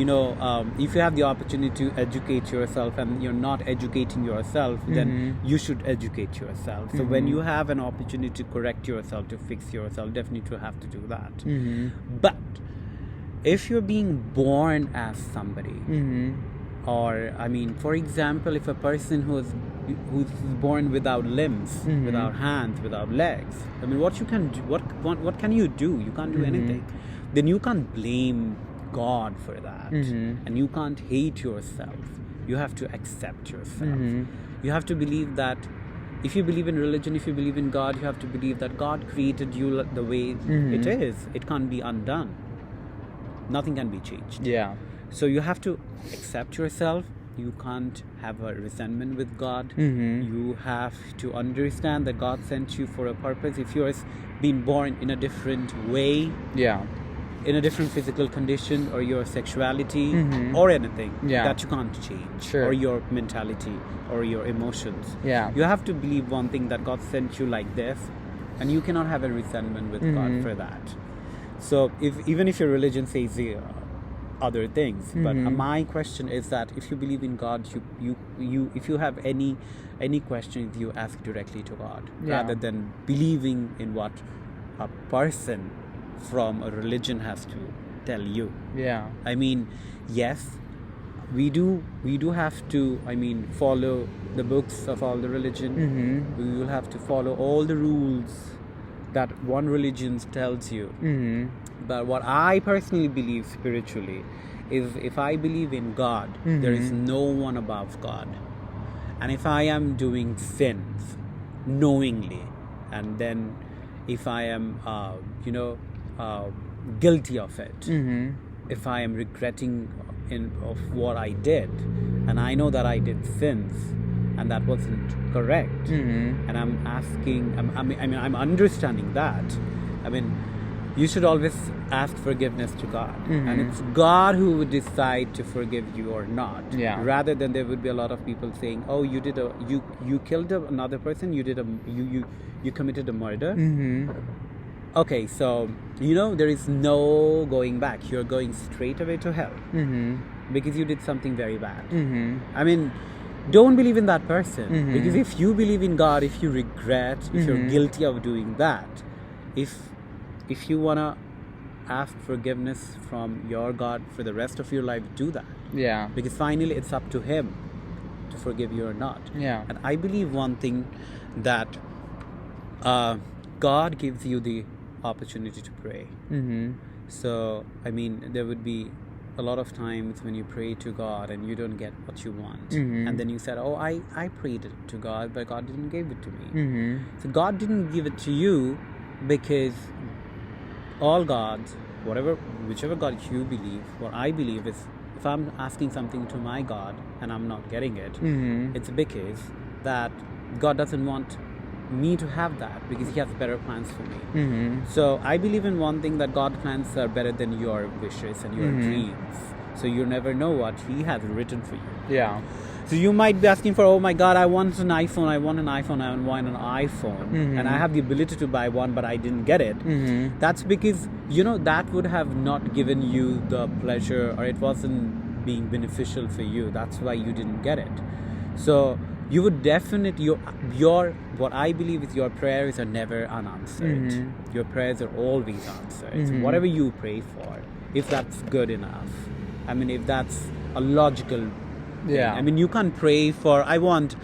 if you have the opportunity to educate yourself and you're not educating yourself, then you should educate yourself. So when you have an opportunity to correct yourself, to fix yourself, definitely you have to do that. Mhm. But if you're being born as somebody, Mhm. or I mean, for example, if a person who's born without limbs, without hands, without legs, I mean, what you can do, what can you do? You can't do anything. Then you can't blame God for that, and you can't hate yourself. You have to accept yourself. You have to believe that. If you believe in religion, if you believe in God, you have to believe that God created you the way it is. It can't be undone. Nothing can be changed. Yeah. So you have to accept yourself. You can't have a resentment with God. You have to understand that God sent you for a purpose. If you're being born in a different way, Yeah. in a different physical condition, or your sexuality, or anything that you can't change, Sure. or your mentality, or your emotions, Yeah. you have to believe one thing, that God sent you like this, and you cannot have a resentment with God for that. So even if your religion says other things, but my question is that if you believe in God, you if you have any questions, you ask directly to God, rather than believing in what a person from a religion has to tell you. Yeah. I mean, yes, we do have to, I mean, follow the books of all the religion. We will have to follow all the rules that one religion tells you. But what I personally believe spiritually is, if I believe in God, there is no one above God. And if I am doing sins knowingly, and then if I am guilty of it, if I am regretting of what I did, and I know that I did sins and that wasn't correct, and I'm understanding that, I mean, you should always ask forgiveness to God, and it's God who would decide to forgive you or not. Yeah. Rather than there would be a lot of people saying, "Oh, you killed another person, you committed a murder." Okay, so there is no going back. You're going straight away to hell because you did something very bad. I mean, don't believe in that person, because if you believe in God, if you regret, if you're guilty of doing that, if you wanna ask forgiveness from your God for the rest of your life, do that. Yeah. Because finally it's up to Him to forgive you or not. Yeah. And I believe one thing, that God gives you the opportunity to pray. So I mean, there would be a lot of times when you pray to God and you don't get what you want, and then you said, "Oh, I prayed it to God, but God didn't give it to me." So God didn't give it to you because all gods, whichever God you believe, what I believe is, if I'm asking something to my God and I'm not getting it, it's because that God doesn't want me to have that, because He has better plans for me. So I believe in one thing, that God's plans are better than your wishes and your dreams. So you never know what He has written for you. Yeah. So you might be asking for, oh my God, I want an iPhone, I want an iPhone, and I have the ability to buy one, but I didn't get it. That's because, that would have not given you the pleasure, or it wasn't being beneficial for you. That's why you didn't get it. So you would definitely, what I believe is, your prayers are never unanswered. Your prayers are always answered. So whatever you pray for, if that's good enough, if that's a logical thing. You can't pray for, I want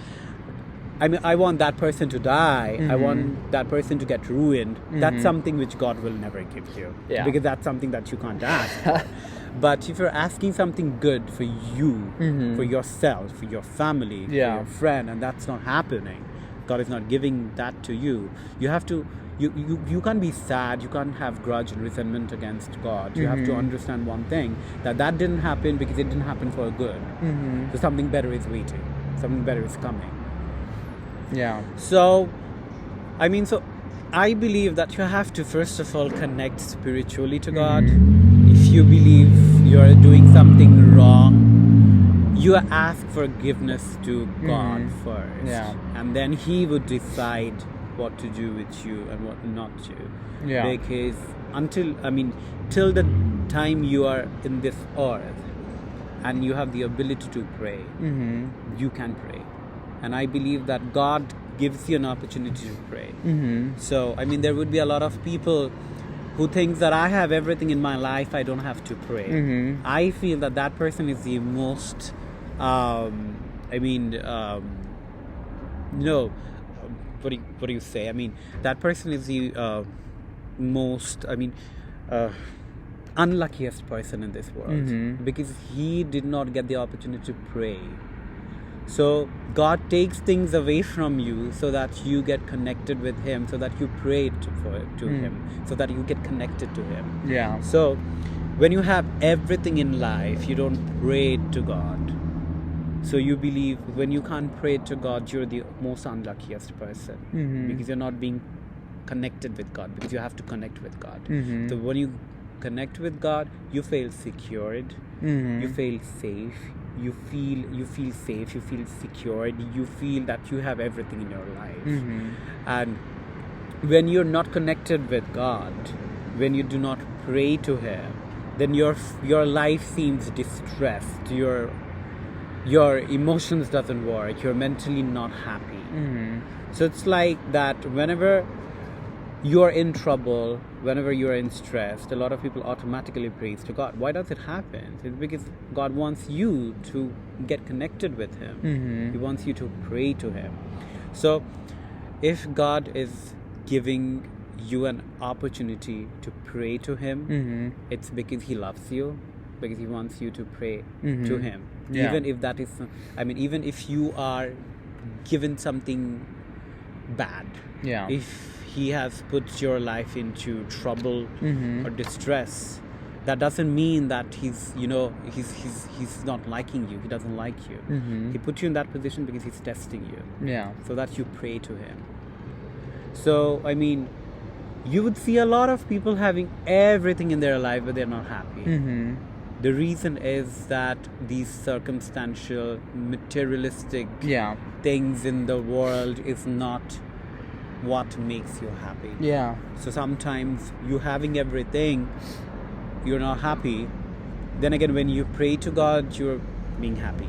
that person to die, I want that person to get ruined. That's something which God will never give you, because that's something that you can't ask for. But if you're asking something good for you, for yourself, for your family, for your friend, and that's not happening, God is not giving that to you, you have to, you can't be sad, you can't have grudge and resentment against God. You have to understand one thing, that didn't happen because it didn't happen for good. So something better is waiting, something better is coming. So I believe that you have to first of all connect spiritually to God. If you believe you're doing something wrong, you ask forgiveness to God first, and then He would decide what to do with you and what not to. Because till the time you are in this earth and you have the ability to pray, you can pray. And I believe that God gives you an opportunity to pray. So there would be a lot of people who thinks that I have everything in my life, I don't have to pray. I feel that person is the most what do you say? That person is the most unluckiest person in this world, because he did not get the opportunity to pray. So God takes things away from you so that you get connected with Him, so that you pray to Him, so that you get connected to Him. So when you have everything in life, you don't pray to God. So you believe, when you can't pray to God, you're the most unluckiest person, because you're not being connected with God, because you have to connect with God. So when you connect with God, you feel secured, you feel safe, you feel safe, you feel secured, you feel that you have everything in your life. And when you're not connected with God, when you do not pray to Him, then your life seems distressed, your emotions doesn't work, you're mentally not happy. So it's like that whenever you're in trouble, whenever you're in stress, a lot of people automatically praise to God. Why does it happen? It's because God wants you to get connected with Him. He wants you to pray to Him. So if God is giving you an opportunity to pray to Him, it's because He loves you, because He wants you to pray to Him. Even if that is, even if you are given something bad, if He has put your life into trouble or distress, that doesn't mean that he's not liking you. He doesn't like you. He put you in that position because He's testing you. So that you pray to Him. So you would see a lot of people having everything in their life, but they're not happy. The reason is that these circumstantial, materialistic things in the world is not what makes you happy. So sometimes you having everything, you're not happy. Then again, when you pray to God, you're being happy.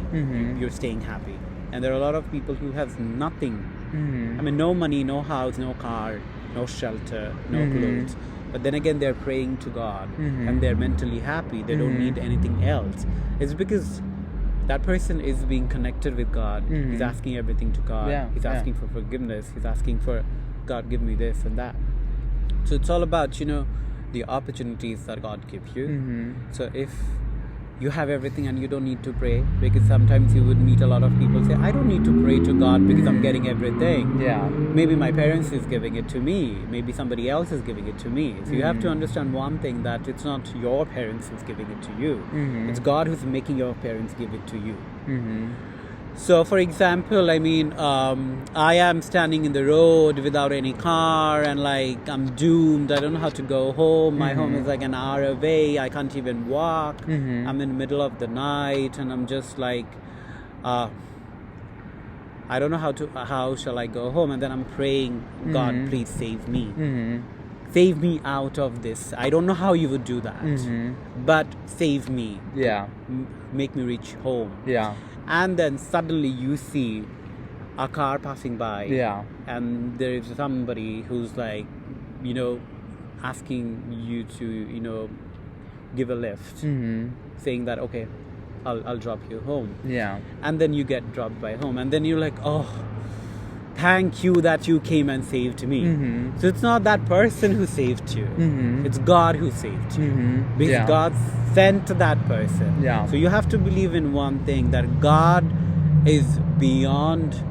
You're staying happy. And there are a lot of people who have nothing. No money, no house, no car, no shelter, no clothes. But then again, they're praying to God and they're mentally happy. They don't need anything else. It's because that person is being connected with God. He's asking everything to God. He's asking for forgiveness. He's asking for, God, give me this and that. So it's all about, the opportunities that God gives you. So if you have everything and you don't need to pray, because sometimes you would meet a lot of people say, I don't need to pray to God because I'm getting everything. Yeah. Maybe my parents is giving it to me, maybe somebody else is giving it to me. So you have to understand one thing, that it's not your parents who's giving it to you. It's God who's making your parents give it to you. So for example, I mean, I am standing in the road without any car, and like I'm doomed. I don't know how to go home. My home is like an hour away. I can't even walk. I'm in the middle of the night, and I'm just like, I don't know how shall I go home? And then I'm praying, God, please save me. Save me out of this. I don't know how you would do that, but save me. Yeah. Make me reach home. Yeah. And then suddenly you see a car passing by. Yeah. And there is somebody who's like, you know, asking you to, you know, give a lift, saying that, okay, I'll drop you home. Yeah. And then you get dropped by home, and then you're like, oh, thank you that you came and saved me. So it's not that person who saved you, it's God who saved you, because God sent that person. Yeah. So you have to believe in one thing, that God is beyond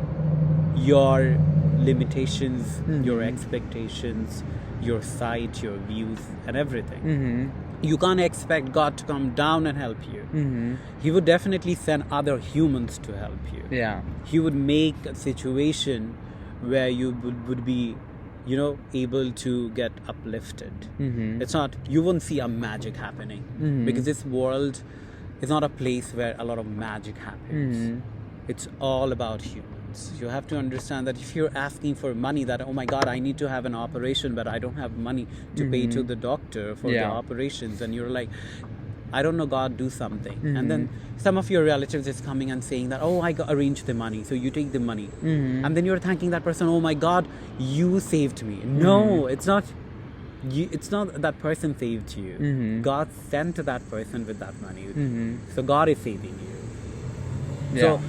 your limitations, your expectations, your sight, your views, and everything. You can't expect God to come down and help you. He would definitely send other humans to help you. Yeah. He would make a situation where you would be, you know, able to get uplifted. It's not, you won't see a magic happening, because this world is not a place where a lot of magic happens. It's all about humans. You have to understand that if you're asking for money, that, oh my God, I need to have an operation, but I don't have money to pay to the doctor for the operations, and you're like, I don't know, God, do something. And then some of your relatives is coming and saying that, oh, I arranged the money, so you take the money. And then you're thanking that person, oh my God, you saved me. No, it's not. It's not that person saved you. God sent that person with that money. So God is saving you. So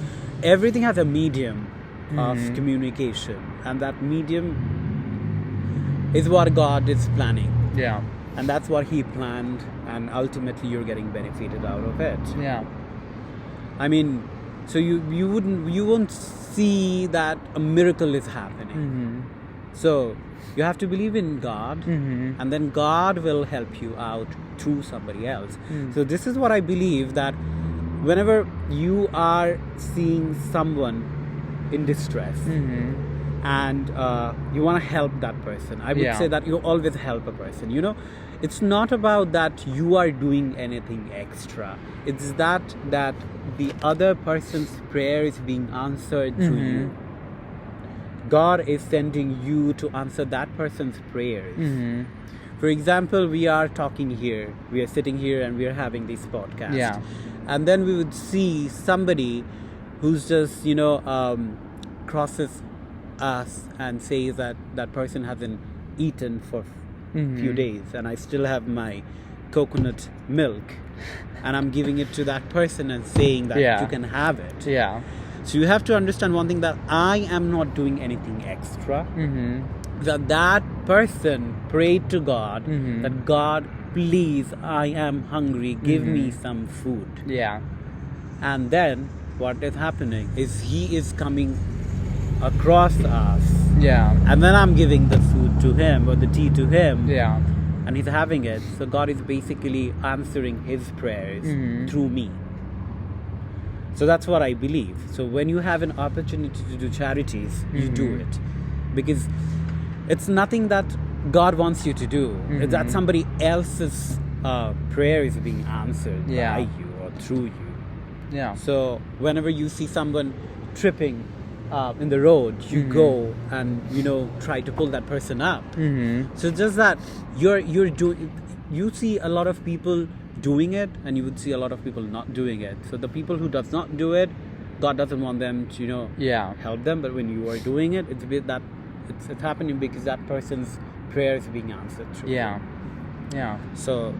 everything has a medium of communication, and that medium is what God is planning. Yeah. And that's what He planned, and ultimately you're getting benefited out of it. Yeah. I mean, so you won't see that a miracle is happening. So you have to believe in God, and then God will help you out through somebody else. So this is what I believe, that whenever you are seeing someone in distress, and you want to help that person, I would say that you always help a person. You know, it's not about that you are doing anything extra. It's that the other person's prayer is being answered through you. God is sending you to answer that person's prayers. For example, we are talking here, we are sitting here, and we are having this podcast. Yeah. And then we would see somebody who's just, you know, crosses us and says that that person hasn't eaten for few days, and I still have my coconut milk, and I'm giving it to that person and saying that you can have it. Yeah. So you have to understand one thing, that I am not doing anything extra. That person prayed to God, that God, please, I am hungry, give me some food. Yeah. And then what is happening is He is coming across us. Yeah. And then I'm giving the food to him, or the tea to him. Yeah. And he's having it. So God is basically answering his prayers through me. So that's what I believe. So when you have an opportunity to do charities, you do it. Because it's nothing that God wants you to do. It's that somebody else's prayer is being answered by you or through you. Yeah. So whenever you see someone tripping in the road, you go and, you know, try to pull that person up. So just that you're doing, you see a lot of people doing it, and you would see a lot of people not doing it. So the people who does not do it, God doesn't want them to, you know, help them. But when you are doing it, it's a bit that it's happening because that person's prayer is being answered through. Yeah. So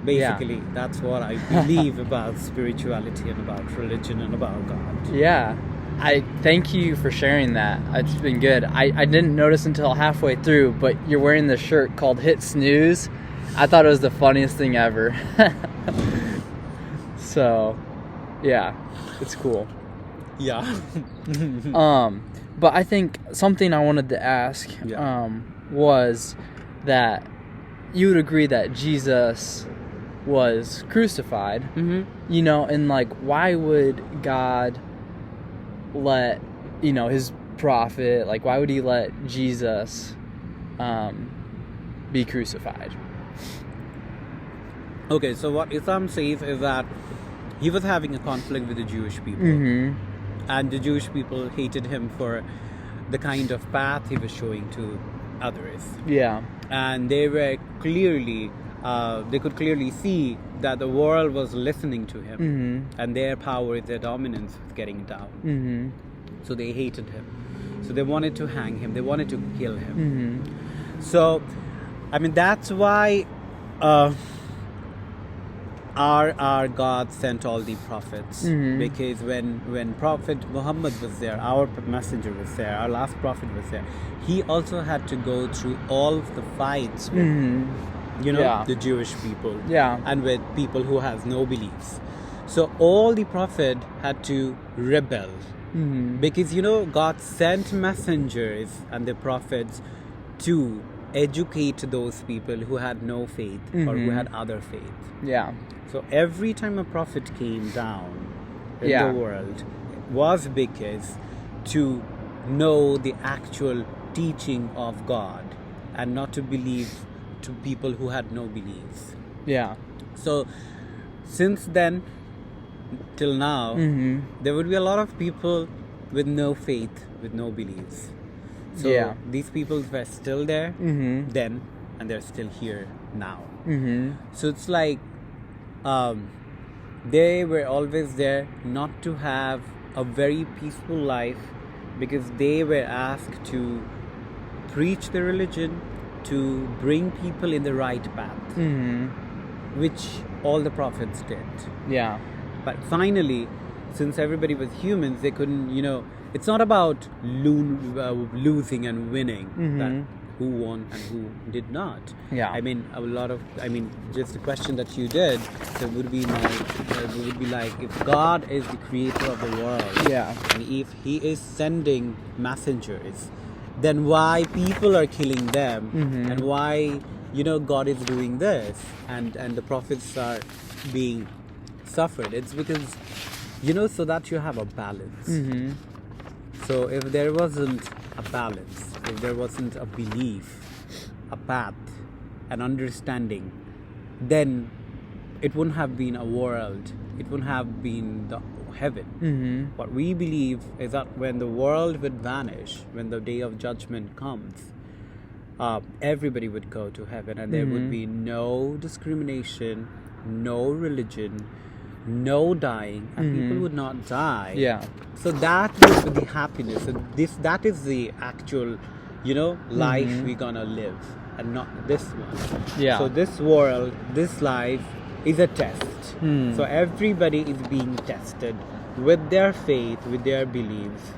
basically, that's what I believe about spirituality and about religion and about God. Yeah. I thank you for sharing that. It's been good. I didn't notice until halfway through, but you're wearing this shirt called Hit Snooze. I thought it was the funniest thing ever. So, yeah, it's cool. Yeah. But I think something I wanted to ask was that you would agree that Jesus was crucified, you know, and like, why would God let, you know, his prophet, like, why would he let Jesus be crucified? Okay, so what Islam says is that he was having a conflict with the Jewish people, and the Jewish people hated him for the kind of path he was showing to others. Yeah. And they were clearly, they could clearly see that the world was listening to him, and their power, their dominance was getting down. So they hated him. So they wanted to hang him. They wanted to kill him. So, I mean, that's why our God sent all the prophets, because when Prophet Muhammad was there, our messenger was there, our last prophet was there, he also had to go through all of the fights with the Jewish people and with people who has no beliefs. So all the prophet had to rebel, because God sent messengers and the prophets to educate those people who had no faith or who had other faith. Yeah. So every time a prophet came down in the world, it was because to know the actual teaching of God and not to believe to people who had no beliefs. Yeah. So since then till now, there would be a lot of people with no faith, with no beliefs. So these people were still there then, and they're still here now. So it's like they were always there not to have a very peaceful life, because they were asked to preach the religion, to bring people in the right path, which all the prophets did. Yeah. But finally, since everybody was humans, they couldn't, it's not about losing and winning, that who won and who did not. Yeah. I mean, just the question that you did, so would be like, if God is the creator of the world, and if he is sending messengers, then why people are killing them, and why, God is doing this, and the prophets are being suffered? It's because, so that you have a balance. So if there wasn't a balance, if there wasn't a belief, a path, an understanding, then it wouldn't have been a world. It wouldn't have been the heaven. What we believe is that when the world would vanish, when the day of judgment comes, everybody would go to heaven, and there would be no discrimination, no religion, no dying, and people would not die. Yeah. So that is the happiness, and that is the actual, life we're gonna live, and not this one. Yeah. So this world, this life is a test. So everybody is being tested with their faith, with their beliefs.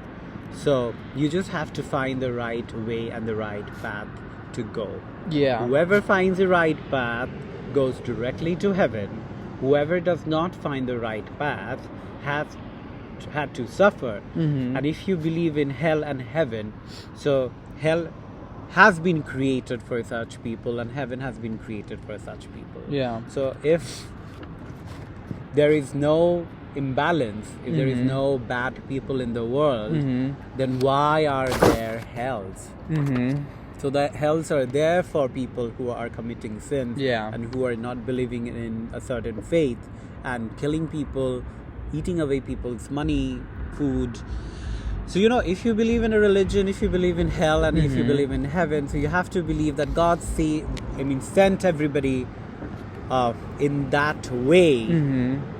So you just have to find the right way and the right path to go. Yeah. Whoever finds the right path goes directly to heaven. Whoever does not find the right path has had to suffer. And if you believe in hell and heaven, so hell has been created for such people and heaven has been created for such people. Yeah. So if there is no imbalance, if there is no bad people in the world, then why are there hells? So the hells are there for people who are committing sins and who are not believing in a certain faith and killing people, eating away people's money, food. So if you believe in a religion, if you believe in hell, and if you believe in heaven, so you have to believe that God sent everybody in that way,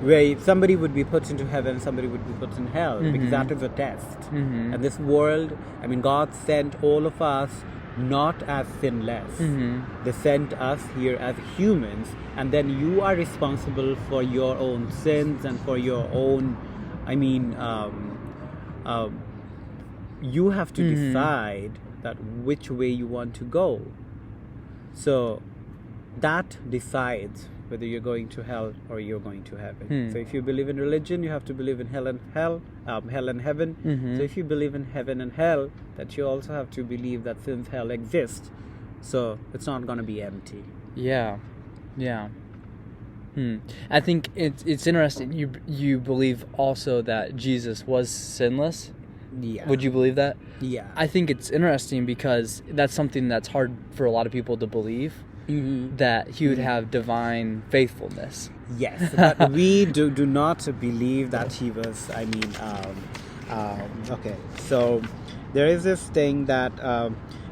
where somebody would be put into heaven, somebody would be put in hell, because that is a test. And this world, God sent all of us not as sinless. They sent us here as humans, and then you are responsible for your own sins and for your own, you have to decide that which way you want to go. So that decides whether you're going to hell or you're going to heaven. So if you believe in religion, you have to believe in hell and heaven. So if you believe in heaven and hell, that you also have to believe that since hell exists, so it's not going to be empty. Yeah. I think it's interesting. You believe also that Jesus was sinless? Yeah. Would you believe that? Yeah. I think it's interesting because that's something that's hard for a lot of people to believe, that he would have divine faithfulness. Yes, but we do not believe that he was, okay, so there is this thing that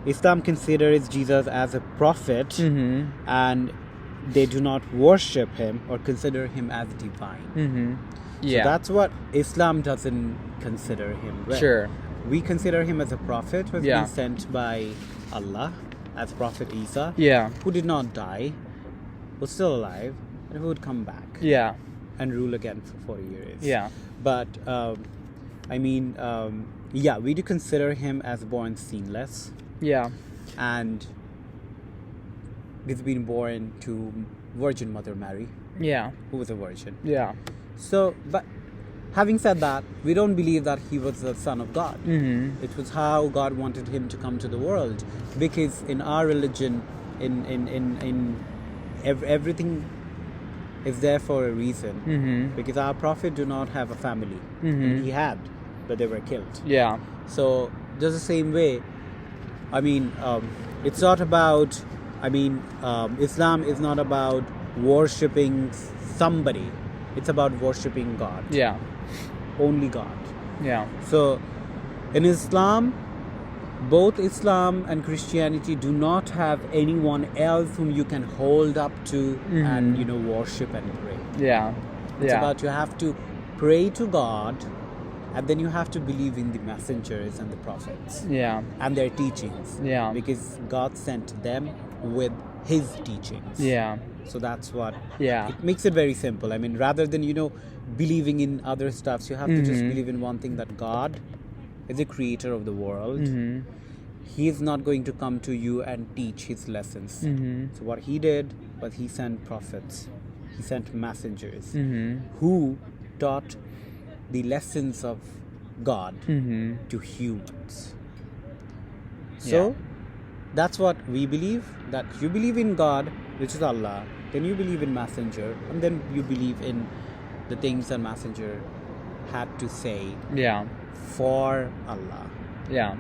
Islam considers Jesus as a prophet, and they do not worship him or consider him as divine. Yeah. So that's what Islam doesn't consider him with. Sure. We consider him as a prophet who was Yeah. being sent by Allah as Prophet Isa, Yeah. who did not die, was still alive, and who would come back Yeah. and rule again for 40 years. Yeah. But, yeah, we do consider him as born sinless, Yeah. and he's been born to Virgin Mother Mary, Yeah. who was a virgin. Yeah. So, but having said that, we don't believe that he was the Son of God. It was how God wanted him to come to the world, because in our religion, everything is there for a reason. Because our prophet do not have a family, and he had, but they were killed. Yeah. So just the same way, it's not about, Islam is not about worshipping somebody. It's about worshipping God. Yeah. Only God. Yeah. So in Islam, both Islam and Christianity do not have anyone else whom you can hold up to and worship and pray. Yeah. It's about you have to pray to God, and then you have to believe in the messengers and the prophets. Yeah. And their teachings. Yeah. Because God sent them with his teachings. Yeah. So that's what Yeah. it makes it very simple. Rather than believing in other stuffs, you have to just believe in one thing, that God is the creator of the world. He is not going to come to you and teach his lessons. So what he did was he sent prophets, he sent messengers who taught the lessons of God to humans. So that's what we believe, that you believe in God, which is Allah, then you believe in messenger, and then you believe in the things that messenger had to say Yeah. for Allah. Yeah.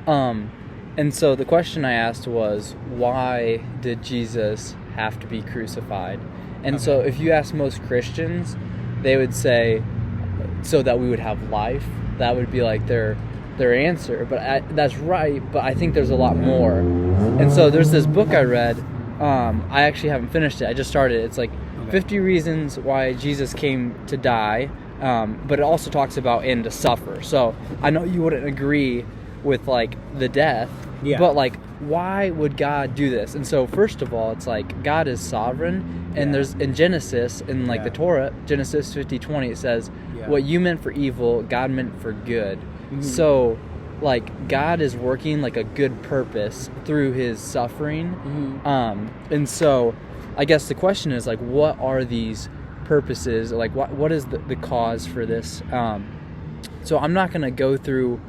And so the question I asked was, why did Jesus have to be crucified? And so if you ask most Christians, they would say, so that we would have life. That would be like their answer. But that's right, but I think there's a lot more. And so there's this book I read. I actually haven't finished it. I just started it. It's like 50 reasons why Jesus came to die. But it also talks about and to suffer. So I know you wouldn't agree with like the death, but like, why would God do this? And so first of all, it's like God is sovereign, and there's in Genesis, in like the Torah, Genesis 50:20, it says, what you meant for evil, God meant for good. So like God is working like a good purpose through his suffering. And so I guess the question is like, what are these purposes? Like what is the cause for this? So I'm not going to go through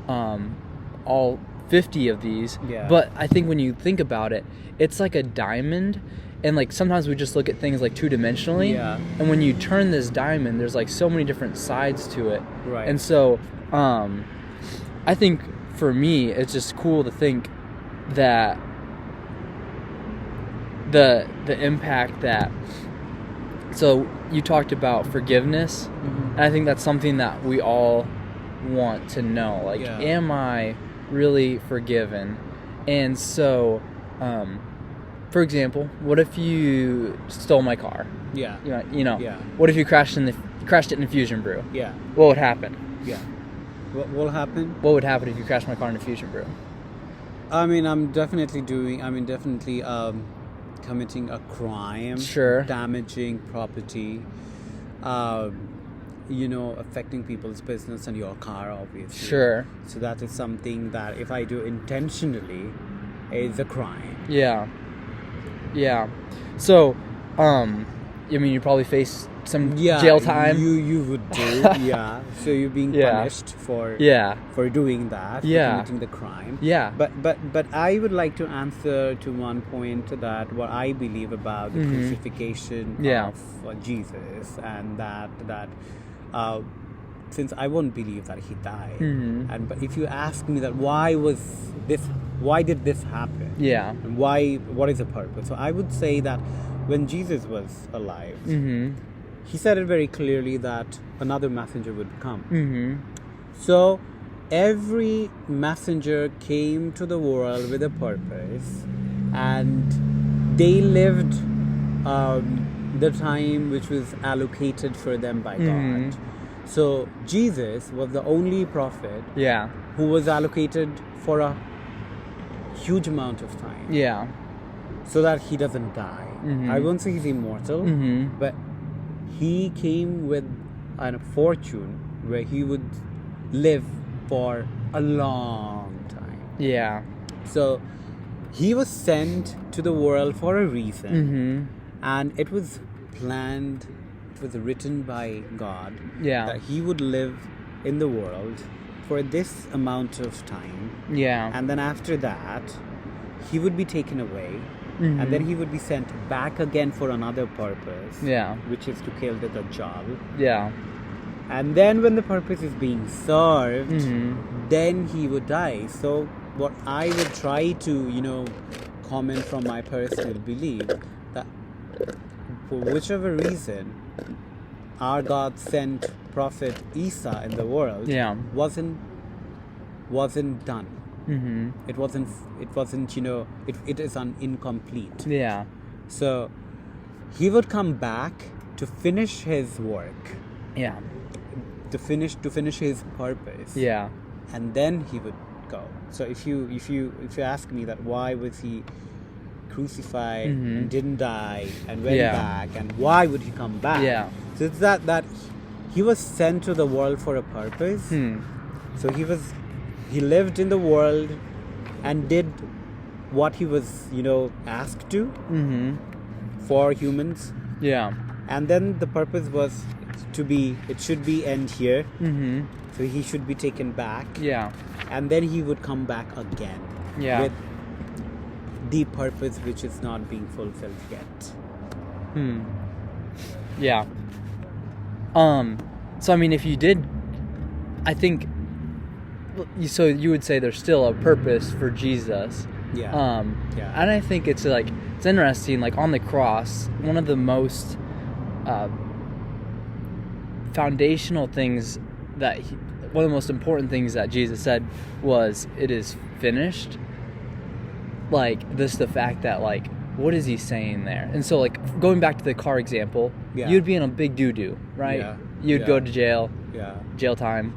all 50 of these, but I think when you think about it, it's like a diamond, and like sometimes we just look at things like two-dimensionally, and when you turn this diamond, there's like so many different sides to it, and so I think for me it's just cool to think that the impact that, so you talked about forgiveness, and I think that's something that we all want to know, like am I really forgiven? And so for example, what if you stole my car? What if you crashed it in a Fusion Brew? What would happen? What will happen? What would happen if you crashed my car in a Fusion Brew? I'm definitely committing a crime, damaging property, affecting people's business and your car, obviously. So that is something that if I do intentionally, is a crime. So I mean, you probably face some Yeah, jail time. you would do. Yeah, so you're being Yeah. punished for Yeah. doing that, Yeah. for committing the crime. Yeah. But I would like to answer to one point that what I believe about the crucifixion Yeah. of Jesus, and that since I won't believe that he died, and but if you ask me that why did this happen? Yeah. And what is the purpose? So I would say that when Jesus was alive, he said it very clearly that another messenger would come. So every messenger came to the world with a purpose, and they lived the time which was allocated for them by God. So Jesus was the only prophet Yeah. who was allocated for a huge amount of time, Yeah. so that he doesn't die. I won't say he's immortal, but he came with a fortune where he would live for a long time. Yeah. So he was sent to the world for a reason, and it was planned, it was written by God, Yeah. that he would live in the world for this amount of time, Yeah. and then after that he would be taken away, and then he would be sent back again for another purpose, Yeah. which is to kill the Dajjal. Yeah. And then when the purpose is being served, then he would die. So what I would try to comment from my personal belief, that for whichever reason our God sent Prophet Isa in the world, Yeah. wasn't done. It wasn't it is incomplete. Yeah. So he would come back to finish his work, Yeah. to finish his purpose, Yeah. and then he would go. So if you ask me that why was he crucified and didn't die and went Yeah. back, and why would he come back? Yeah. So it's that he was sent to the world for a purpose. So he lived in the world and did what he was asked to for humans, Yeah. and then the purpose was it should be end here. So he should be taken back, Yeah. and then he would come back again, Yeah. with the purpose which is not being fulfilled yet. Yeah. So I mean, if you did, I think, so you would say there's still a purpose for Jesus. Yeah. And I think it's interesting, like on the cross, one of the most foundational things one of the most important things that Jesus said was, "It is finished." Like, this, the fact that, like, what is he saying there? And so, like, going back to the car example, you'd be in a big doo-doo, right? Yeah. You'd go to jail, Yeah. jail time.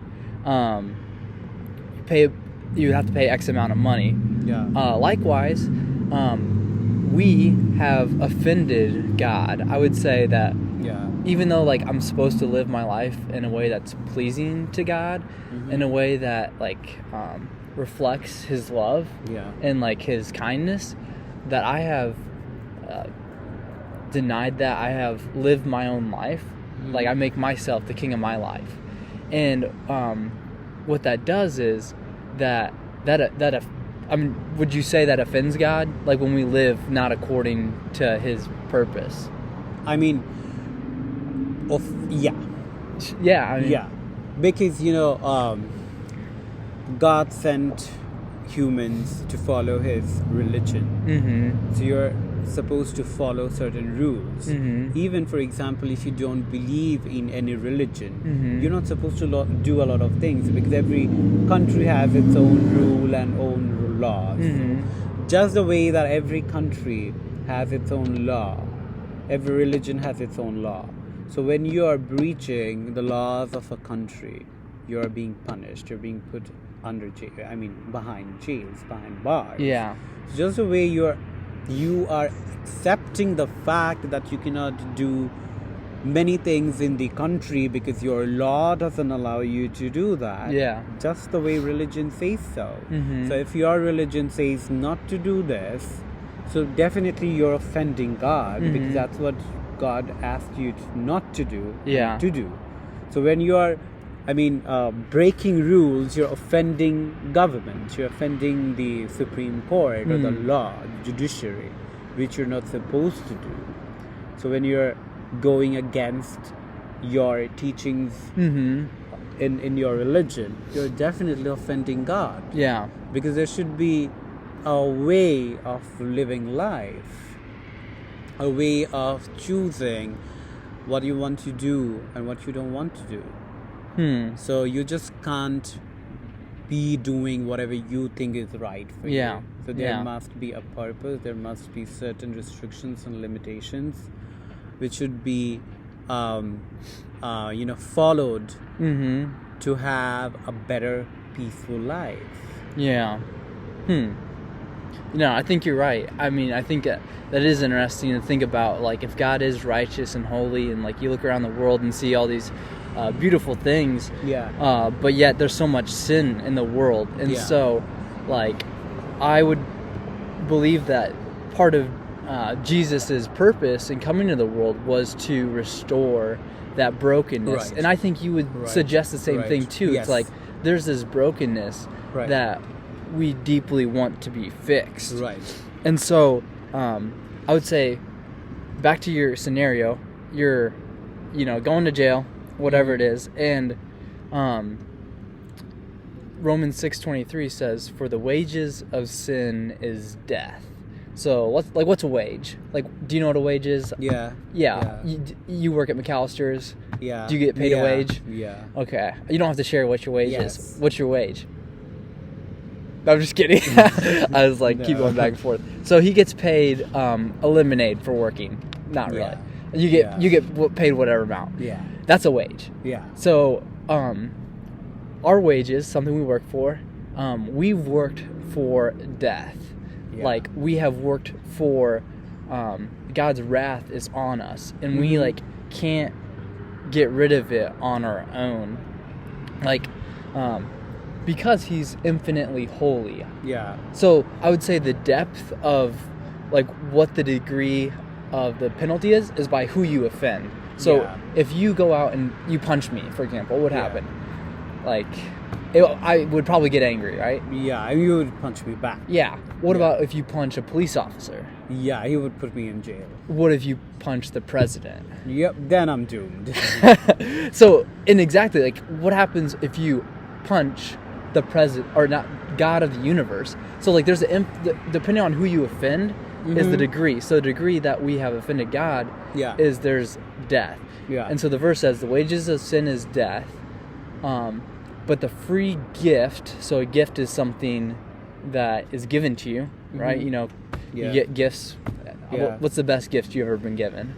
You'd have to pay X amount of money. Yeah. Likewise, we have offended God. I would say that Yeah. even though, like, I'm supposed to live my life in a way that's pleasing to God, in a way that, like, reflects his love Yeah. and, like, his kindness, that I have denied that. I have lived my own life. Like, I make myself the king of my life. And what that does is that I mean, would you say that offends God? Like, when we live not according to his purpose? I mean, yeah. Yeah. I mean, Yeah, because God sent humans to follow his religion. So you're supposed to follow certain rules. Even, for example, if you don't believe in any religion, you're not supposed to do a lot of things, because every country has its own rule and own laws. Just the way that every country has its own law, every religion has its own law. So when you are breaching the laws of a country, you are being punished. You're being put under jail. I mean, behind jails, behind bars. Yeah. So just the way you are accepting the fact that you cannot do many things in the country because your law doesn't allow you to do that. Yeah. Just the way religion says so. So if your religion says not to do this, So definitely you're offending God, Mm-hmm. because that's what God asked you not to do, Yeah. to do. So when you are, breaking rules, you're offending government, you're offending the Supreme Court or the law, judiciary, which you're not supposed to do. So when you're going against your teachings Mm-hmm. in your religion, you're definitely offending God. Yeah. Because there should be a way of living life, a way of choosing what you want to do and what you don't want to do. So you just can't be doing whatever you think is right for Yeah. you. So there Yeah. must be a purpose, there must be certain restrictions and limitations which should be followed Mm-hmm. to have a better, peaceful life. Yeah. No, I think you're right. I mean, I think that is interesting to think about. Like, if God is righteous and holy, and like you look around the world and see all these beautiful things, but yet there's so much sin in the world, and so, like, I would believe that part of Jesus's purpose in coming to the world was to restore that brokenness, Right. and I think you would suggest the same thing too. Yes. It's like there's this brokenness that we deeply want to be fixed. Right. And so, I would say, back to your scenario, you're, going to jail, whatever it is, and Romans 6:23 says, "For the wages of sin is death." So, what's a wage? Like, do you know what a wage is? Yeah. Yeah. You work at McAllister's. Yeah. Do you get paid a wage? Yeah. Okay. You don't have to share what your wage Yes. is. What's your wage? I'm just kidding. I was like, keep No. going back and forth. So he gets paid a lemonade for working. Not really. Yeah. You get paid whatever amount. Yeah. That's a wage. Yeah. So our wages, something we work for, we've worked for death. Yeah. Like, we have worked for God's wrath is on us, and we like can't get rid of it on our own. Like, because he's infinitely holy. Yeah. So I would say the depth of like what the degree of the penalty is by who you offend. So Yeah. if you go out and you punch me, for example, what would Yeah. happen? Like, I would probably get angry, right? Yeah, and you would punch me back. Yeah. What Yeah. about if you punch a police officer? Yeah, he would put me in jail. What if you punch the president? Yep, then I'm doomed. So, and exactly, like, what happens if you punch the president, or not, God of the universe? So, like, there's depending on who you offend is the degree. So, the degree that we have offended God Yeah. is there's death. Yeah. And so the verse says, the wages of sin is death, but the free gift, so a gift is something that is given to you, right? You know, Yeah. you get gifts. Yeah. What's the best gift you've ever been given?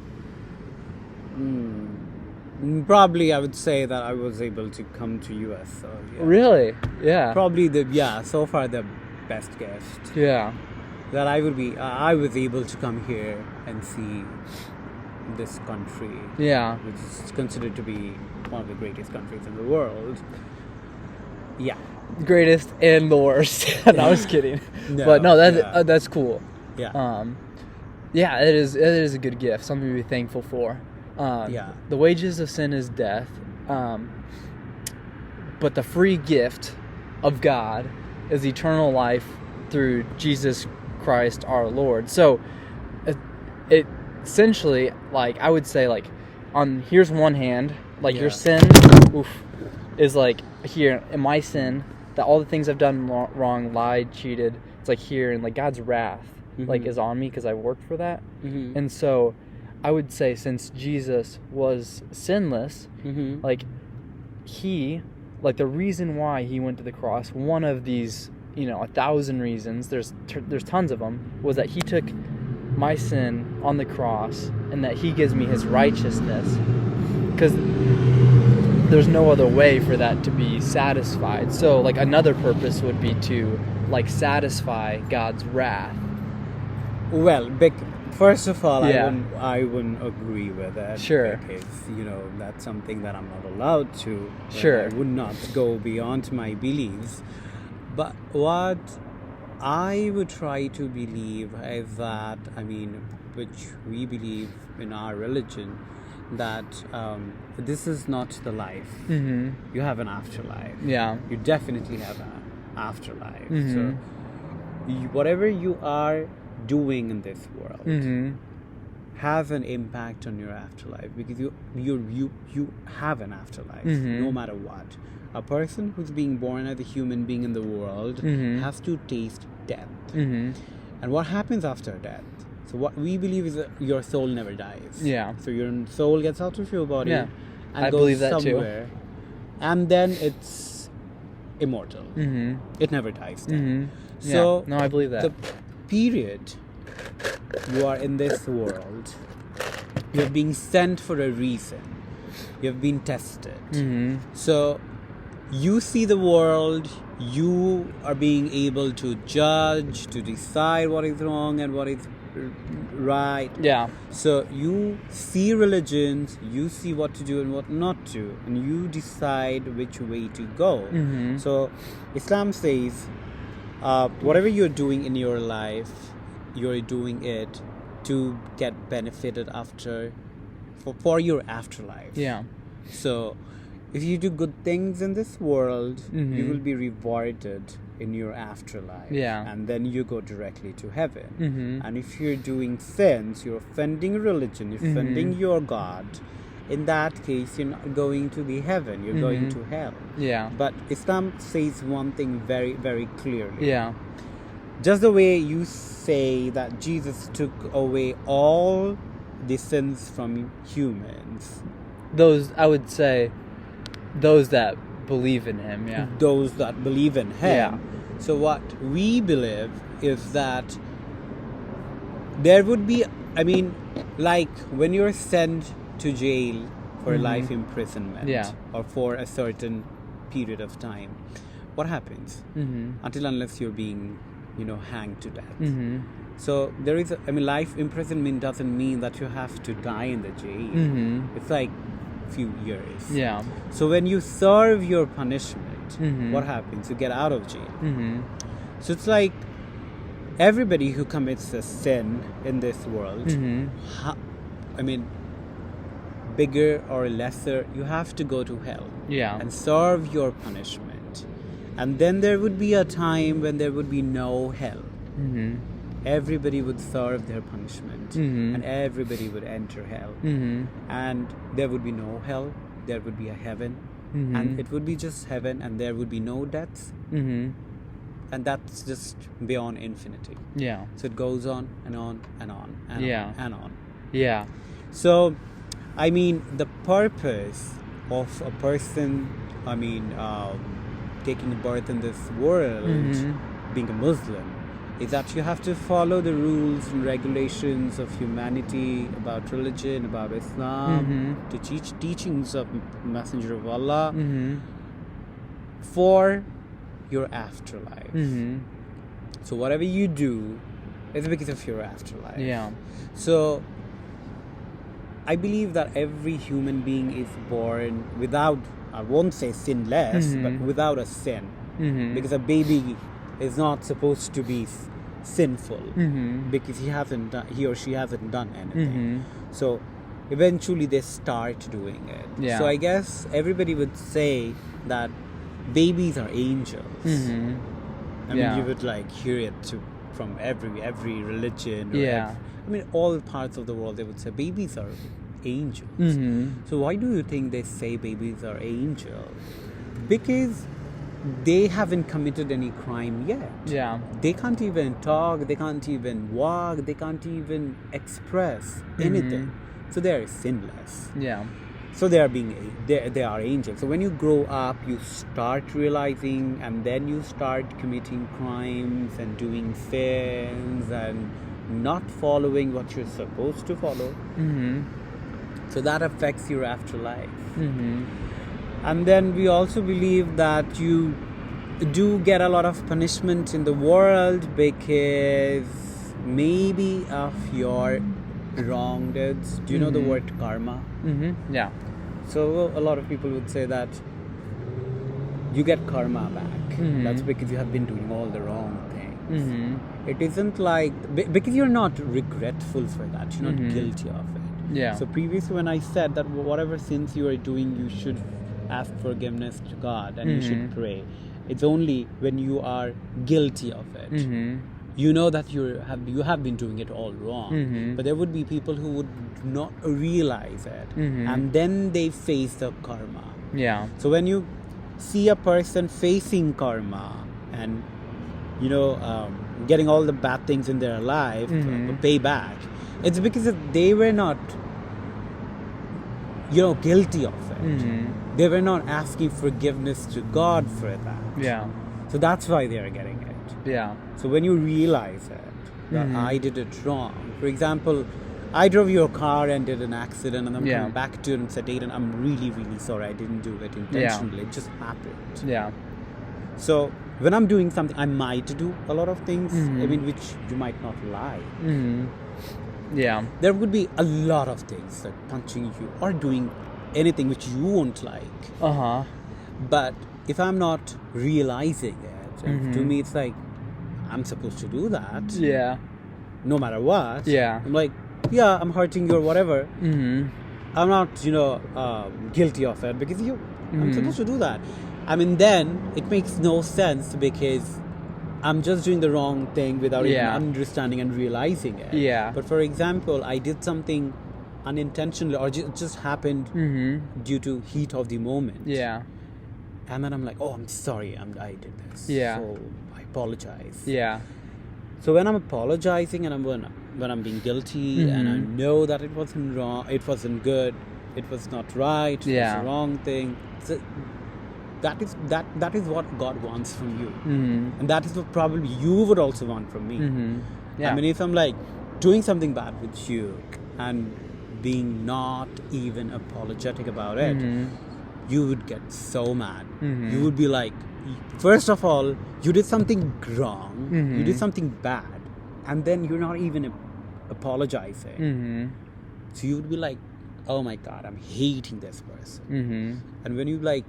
Probably I would say that I was able to come to US. So, yeah. Really? Yeah. Probably so far the best gift Yeah. that I was able to come here and see this country, Yeah. which is considered to be one of the greatest countries in the world. Yeah. Greatest and the worst. No, I was kidding. No, But no, yeah. that's cool. Yeah. Yeah, it is a good gift, something to be thankful for. Yeah. The wages of sin is death, but the free gift of God is eternal life through Jesus Christ our Lord. So, it essentially, like, I would say, like, here's one hand, like, your sin, is like here, and my sin, that all the things I've done wrong, lied, cheated, it's like here, and like God's wrath, like, is on me because I worked for that. And so I would say, since Jesus was sinless, like, the reason why he went to the cross, one of these, 1,000 reasons, there's tons of them, was that he took my sin on the cross, and that he gives me his righteousness, because there's no other way for that to be satisfied. So, like, another purpose would be to, like, satisfy God's wrath. Well, first of all, Yeah. I wouldn't agree with that. Sure. Because, that's something that I'm not allowed to. Sure. I would not go beyond my beliefs. But what I would try to believe is that, which we believe in our religion, that this is not the life. You have an afterlife. Yeah. You definitely have an afterlife. So whatever you are doing in this world has an impact on your afterlife, because you have an afterlife no matter what. A person who's being born as a human being in the world has to taste death. And what happens after death? So what we believe is that your soul never dies. Yeah. So your soul gets out of your body and I goes believe that somewhere, and then it's immortal. It never dies. So no, I believe that. the period you are in this world, you're being sent for a reason. You've been tested. So you see the world, you are being able to judge, to decide what is wrong and what is right. Yeah. So you see religions, you see what to do and what not to, and you decide which way to go. So Islam says, whatever you're doing in your life, you're doing it to get benefited for your afterlife. Yeah. So if you do good things in this world, you will be rewarded in your afterlife. Yeah. And then you go directly to heaven. And if you're doing sins, you're offending religion, you're offending your God, in that case, you're not going to the heaven, you're going to hell. Yeah. But Islam says one thing very, very clearly. Yeah. Just the way you say that Jesus took away all the sins from humans. Those, I would say, those that believe in him, yeah. Those that believe in him. Yeah. So what we believe is that there would be, like when you're sent to jail for life imprisonment or for a certain period of time, what happens? Until unless you're being, hanged to death. So there is, life imprisonment doesn't mean that you have to die in the jail. It's like few years. Yeah. So when you serve your punishment, what happens? You get out of jail. So it's like everybody who commits a sin in this world, bigger or lesser, you have to go to hell and serve your punishment. And then there would be a time when there would be no hell. Everybody would serve their punishment and everybody would enter hell. And there would be no hell, there would be a heaven. And it would be just heaven, and there would be no deaths. And that's just beyond infinity. Yeah. So it goes on and on and on and on and on. Yeah. So, the purpose of a person, taking birth in this world, being a Muslim, is that you have to follow the rules and regulations of humanity, about religion, about Islam, to teachings of Messenger of Allah for your afterlife. So whatever you do is because of your afterlife. Yeah. So I believe that every human being is born without, I won't say sinless, but without a sin. Because a baby is not supposed to be sinful because he or she hasn't done anything. So eventually they start doing it. Yeah. So I guess everybody would say that babies are angels. You would hear it from every religion. Or all parts of the world, they would say babies are angels. So why do you think they say babies are angels? Because they haven't committed any crime yet. Yeah. They can't even talk, they can't even walk, they can't even express anything. So they are sinless. Yeah. So they are angels. So when you grow up, you start realizing, and then you start committing crimes and doing sins and not following what you're supposed to follow. So that affects your afterlife. And then we also believe that you do get a lot of punishment in the world because maybe of your wrong deeds. Do you know the word karma? Yeah. So a lot of people would say that you get karma back. That's because you have been doing all the wrong things. It isn't like because you're not regretful for that. You're not guilty of it. Yeah. So previously, when I said that whatever sins you are doing, you should ask forgiveness to God and you should pray. It's only when you are guilty of it. You know that you have been doing it all wrong. But there would be people who would not realize it, and then they face the karma. Yeah. So when you see a person facing karma and getting all the bad things in their life pay back, it's because they were not guilty of it. They were not asking forgiveness to God for that. Yeah. So that's why they are getting it. Yeah. So when you realize it, that I did it wrong. For example, I drove your car and did an accident, and I'm coming back to you and said, Aiden, I'm really, really sorry. I didn't do it intentionally. It just happened. Yeah. So when I'm doing something, I might do a lot of things, which you might not like. Yeah. There would be a lot of things like punching you or doing anything which you won't like. But if I'm not realizing it, to me it's like I'm supposed to do that. Yeah. No matter what. Yeah. I'm like, yeah, I'm hurting you or whatever. I'm not, guilty of it because I'm supposed to do that. Then it makes no sense because I'm just doing the wrong thing without even understanding and realizing it. Yeah. But for example, I did something unintentionally or it just happened due to heat of the moment. Yeah. And then I'm like, oh, I'm sorry, I did this. Yeah. So I apologize. Yeah. So when I'm apologizing and when I'm being guilty and I know that it wasn't wrong, it wasn't good, it was not right, it was the wrong thing. So that is what God wants from you. And that is what probably you would also want from me. Yeah. If I'm like doing something bad with you and being not even apologetic about it, you would get so mad. You would be like, first of all, you did something wrong, you did something bad, and then you're not even apologizing. So you would be like, oh my God, I'm hating this person. And when you like,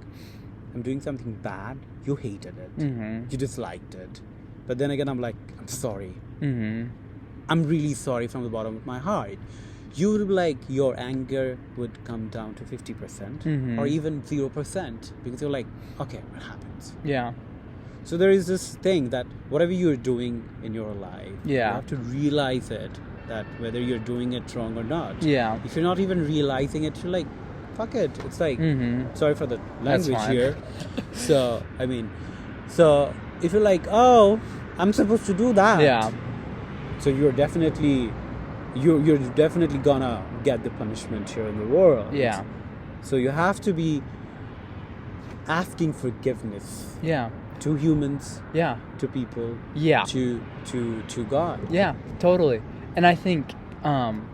I'm doing something bad, you hated it, you disliked it. But then again, I'm like, I'm sorry. I'm really sorry from the bottom of my heart. You would be like, your anger would come down to 50% or even 0% because you're like, okay, what happens? Yeah. So there is this thing that whatever you're doing in your life, you have to realize it, that whether you're doing it wrong or not. Yeah. If you're not even realizing it, you're like, fuck it. It's like, sorry for the language here. So if you're like, oh, I'm supposed to do that. Yeah. So you're definitely gonna get the punishment here in the world. Yeah. So you have to be asking forgiveness. Yeah. To humans. Yeah. To people. Yeah. To God. Yeah, totally. And I think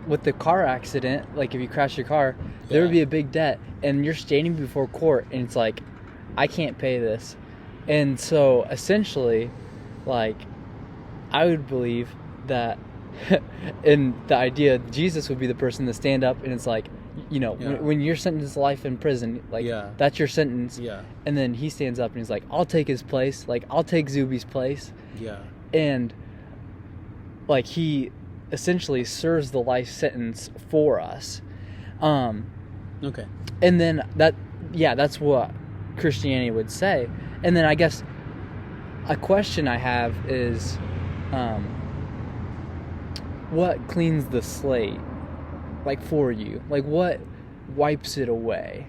with the car accident, like if you crash your car, there would be a big debt, and you're standing before court, and it's like, I can't pay this. And so essentially, like, I would believe that in the idea, Jesus would be the person to stand up, and it's like, when you're sentenced to life in prison, like, that's your sentence. Yeah. And then he stands up and he's like, I'll take his place. Like, I'll take Zuby's place. Yeah. And, like, he essentially serves the life sentence for us. Okay. And then that's what Christianity would say. And then I guess a question I have is, what cleans the slate, like, for you? Like, what wipes it away?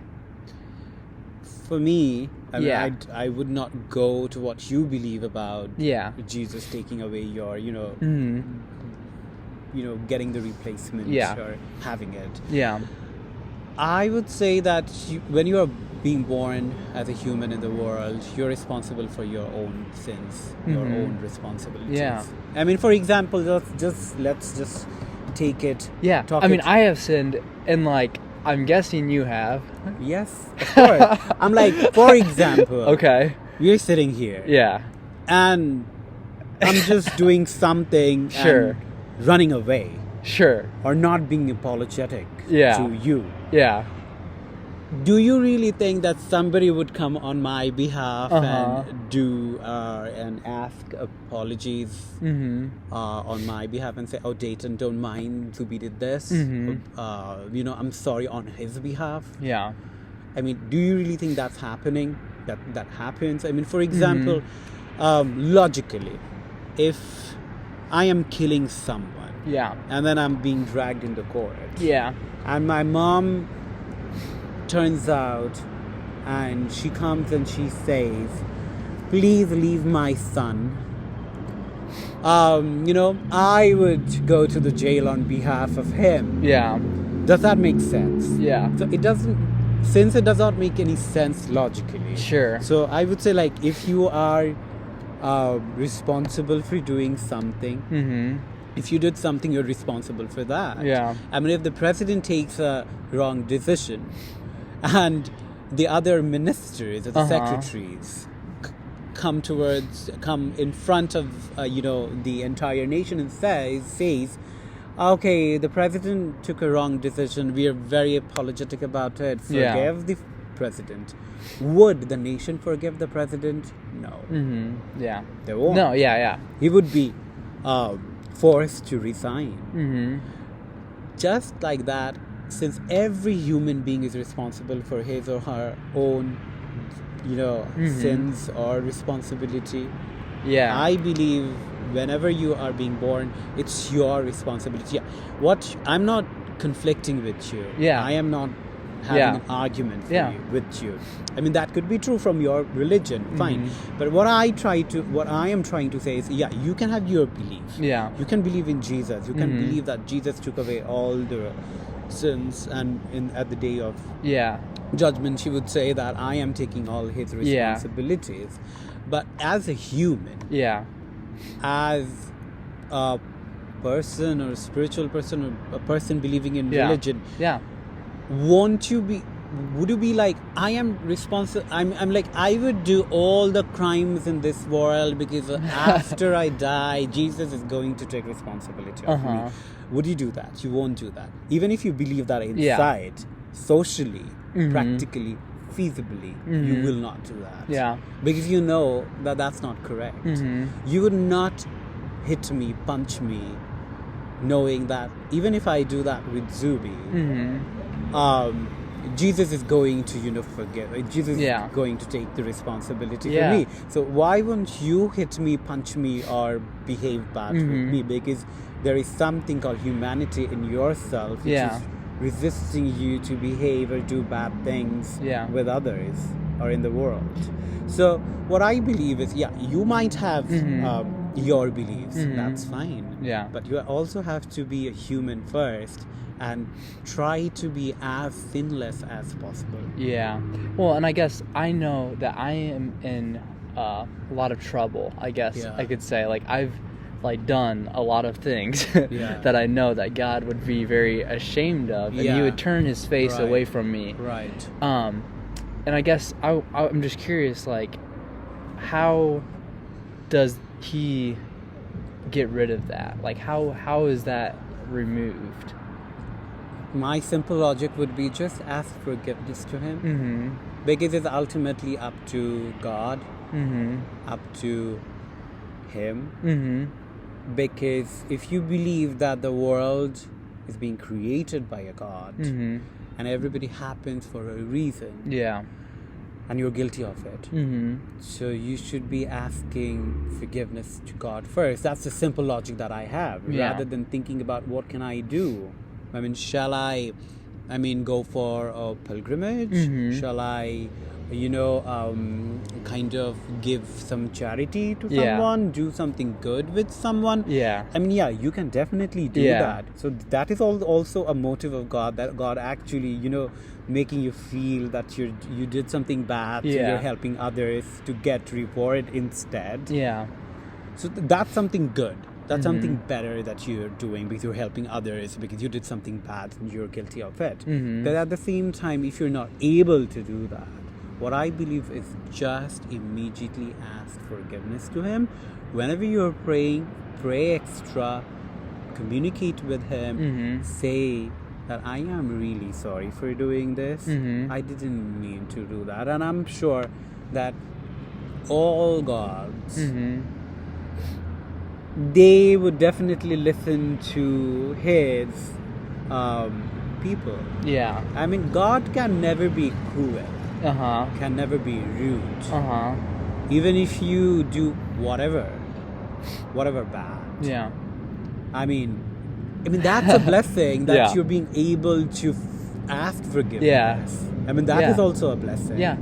For me, I would not go to what you believe about Jesus taking away your, getting the replacement or having it. Yeah. I would say that when you are being born as a human in the world, you're responsible for your own sins, your own responsibilities. Yeah. For example, let's just take it. Yeah. I have sinned, and like, I'm guessing you have. Yes, of course. I'm like, for example. Okay. We're sitting here. Yeah. And I'm just doing something and running away. Sure. Or not being apologetic to you. Yeah. do you really think that somebody would come on my behalf and do and ask apologies on my behalf and say, oh, Dayton, don't mind, Zubi did this. I'm sorry on his behalf. Yeah. I mean, do you really think that's happening? That happens? I mean, for example, logically, if I am killing someone, and then I'm being dragged into court, and my mom turns out and she comes and she says, please leave my son, I would go to the jail on behalf of him. Does that make sense? So it doesn't, since it does not make any sense logically. Sure. So I would say, like, if you are responsible for doing something, if you did something, you're responsible for that. I mean, if the president takes a wrong decision and the other ministers or the secretaries come in front of the entire nation and says, okay, the president took a wrong decision, we are very apologetic about it, forgive the president. Would the nation forgive the president? No. They won't. No, He would be forced to resign. Just like that, since every human being is responsible for his or her own, sins or responsibility, I believe whenever you are being born, it's your responsibility. I'm not conflicting with you. I am not having an argument with you. I mean, that could be true from your religion, fine. But what I am trying to say is, you can have your belief. You can believe in Jesus. You can believe that Jesus took away all the sins, and at the day of judgment, she would say that I am taking all his responsibilities. But as a human, as a person or a spiritual person or a person believing in religion, would you be like, I am responsible, I'm like, I would do all the crimes in this world because after I die, Jesus is going to take responsibility of me. Would you do that? You won't do that. Even if you believe that inside, socially, practically, feasibly, you will not do that. Because you know that that's not correct. You would not hit me, punch me, knowing that even if I do that with Zubi, Jesus is going to, forgive. Jesus is going to take the responsibility for me. So why won't you hit me, punch me, or behave bad with me? Because there is something called humanity in yourself, which is resisting you to behave or do bad things with others or in the world. So what I believe is, you might have your beliefs. That's fine. But you also have to be a human first and try to be as sinless as possible. Well, and I guess I know that I am in a lot of trouble, I guess I could say. Like, I've done a lot of things that I know that God would be very ashamed of, and he would turn his face away from me. And I guess I'm just curious, like, how does he get rid of that? Like, how is that removed? My simple logic would be just ask forgiveness to him, because it's ultimately up to God, up to him. Because if you believe that the world is being created by a God, and everybody happens for a reason, and you're guilty of it, so you should be asking forgiveness to God first. That's the simple logic that I have, rather than thinking about what can I do. I mean, shall I go for a pilgrimage? Shall I kind of give some charity to someone, do something good with someone? I mean, you can definitely do that. So that is also a motive of God, that God actually, making you feel that you did something bad, so you're helping others to get reward instead. So that's something good. That's something better that you're doing, because you're helping others, because you did something bad and you're guilty of it. But at the same time, if you're not able to do that, what I believe is just immediately ask forgiveness to him. Whenever you're praying, pray extra, communicate with him, say that I am really sorry for doing this. Mhm. I didn't mean to do that. And I'm sure that all gods, Mhm. they would definitely listen to his people. Yeah. I mean, God can never be cruel, Uh-huh. can never be rude. Uh-huh. Even if you do whatever bad. Yeah. I mean, that's a blessing that Yeah. you're being able to ask forgiveness. Yeah. I mean, that Yeah. is also a blessing. Yeah.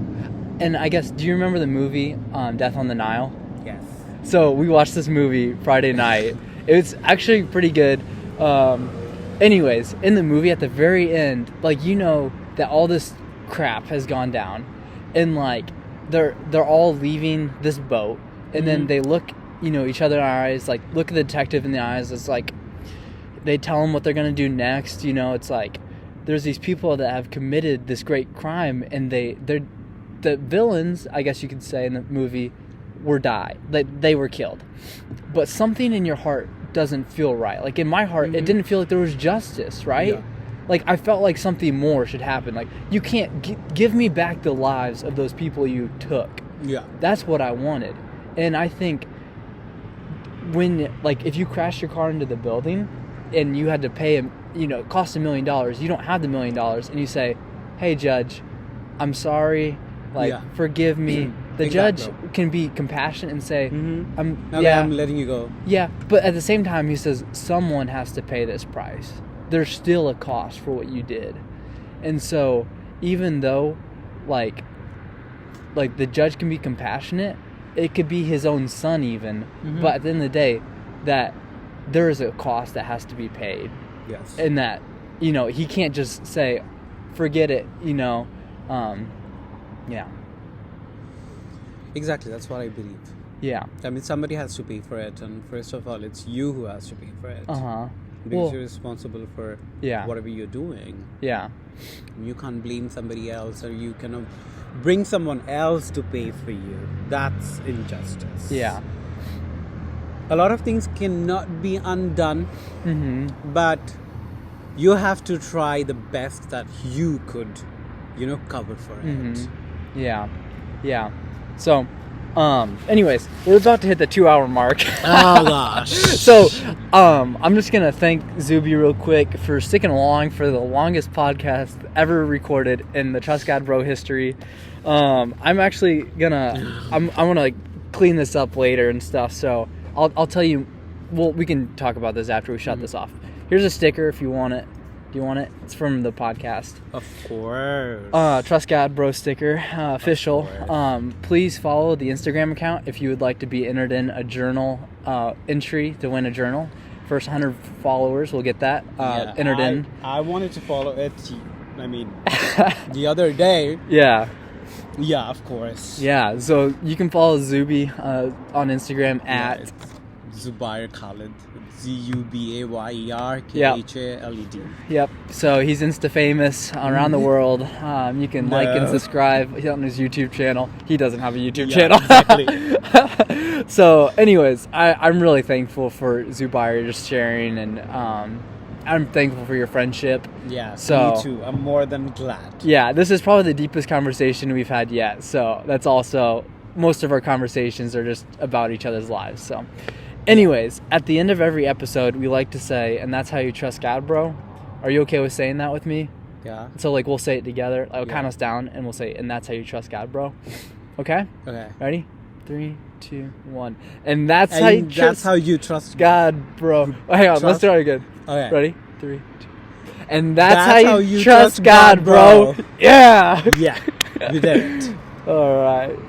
And I guess, do you remember the movie Death on the Nile? Yes. So we watched this movie Friday night. It was actually pretty good. Anyways, in the movie at the very end, like, you know that all this crap has gone down, and like they're all leaving this boat, and then they look, you know, each other in the eyes, like look at the detective in the eyes. It's like they tell him what they're gonna do next. You know, it's like there's these people that have committed this great crime, and they're the villains, I guess you could say, in the movie they were killed. But something in your heart doesn't feel right. Like in my heart, it didn't feel like there was justice, right? Yeah. Like I felt like something more should happen. Like you can't give me back the lives of those people you took. Yeah. That's what I wanted. And I think when, like, if you crash your car into the building and you had to pay him, you know, it cost $1 million, you don't have the $1 million, and you say, hey judge, I'm sorry, like, forgive me. The judge can be compassionate and say, I'm letting you go. Yeah, but at the same time, he says, someone has to pay this price. There's still a cost for what you did. And so, even though, like the judge can be compassionate, it could be his own son even, but at the end of the day, that there is a cost that has to be paid. Yes. And that, you know, he can't just say, forget it, you know, yeah. Exactly, that's what I believe. Yeah. I mean, somebody has to pay for it, and first of all, it's you who has to pay for it. Uh-huh. Because you're responsible for Yeah. whatever you're doing. Yeah. You can't blame somebody else, or you cannot bring someone else to pay for you. That's injustice. Yeah. A lot of things cannot be undone, Mm-hmm. but you have to try the best that you could, you know, cover for it. Yeah. Yeah. So, anyways, we're about to hit the 2-hour mark. Oh gosh. So, I'm just gonna thank Zuby real quick for sticking along for the longest podcast ever recorded in the Trust God Bro history. I'm actually gonna, I'm gonna like clean this up later and stuff. So I'll tell you. Well, we can talk about this after we shut this off. Here's a sticker if you want it. Do you want it? It's from the podcast. Of course. Trust God Bro sticker, official. Please follow the Instagram account if you would like to be entered in a journal entry to win a journal. First 100 followers will get that entered in. I wanted to follow it. I mean, the other day. Yeah. Yeah, of course. Yeah. So you can follow Zuby on Instagram at Zubayer Khaled. Zubayer Khaled. Yep. So he's Insta famous around the world. You can like and subscribe. He's on his YouTube channel. He doesn't have a YouTube channel. Exactly. So, anyways, I'm really thankful for Zubayer just sharing, and I'm thankful for your friendship. Yeah. So, me too. I'm more than glad. Yeah, this is probably the deepest conversation we've had yet. So that's also, most of our conversations are just about each other's lives. So. Anyways, at the end of every episode, we like to say, and that's how you trust God, bro. Are you okay with saying that with me? Yeah. So, like, we'll say it together. I'll count us down, and we'll say, and that's how you trust God, bro. Okay? Okay. Ready? 3, 2, 1. And that's how you trust God, bro. Oh, hang on, let's start again. Okay. Ready? 3, 2. And that's how you trust God, bro. Yeah. Yeah. You did it. All right.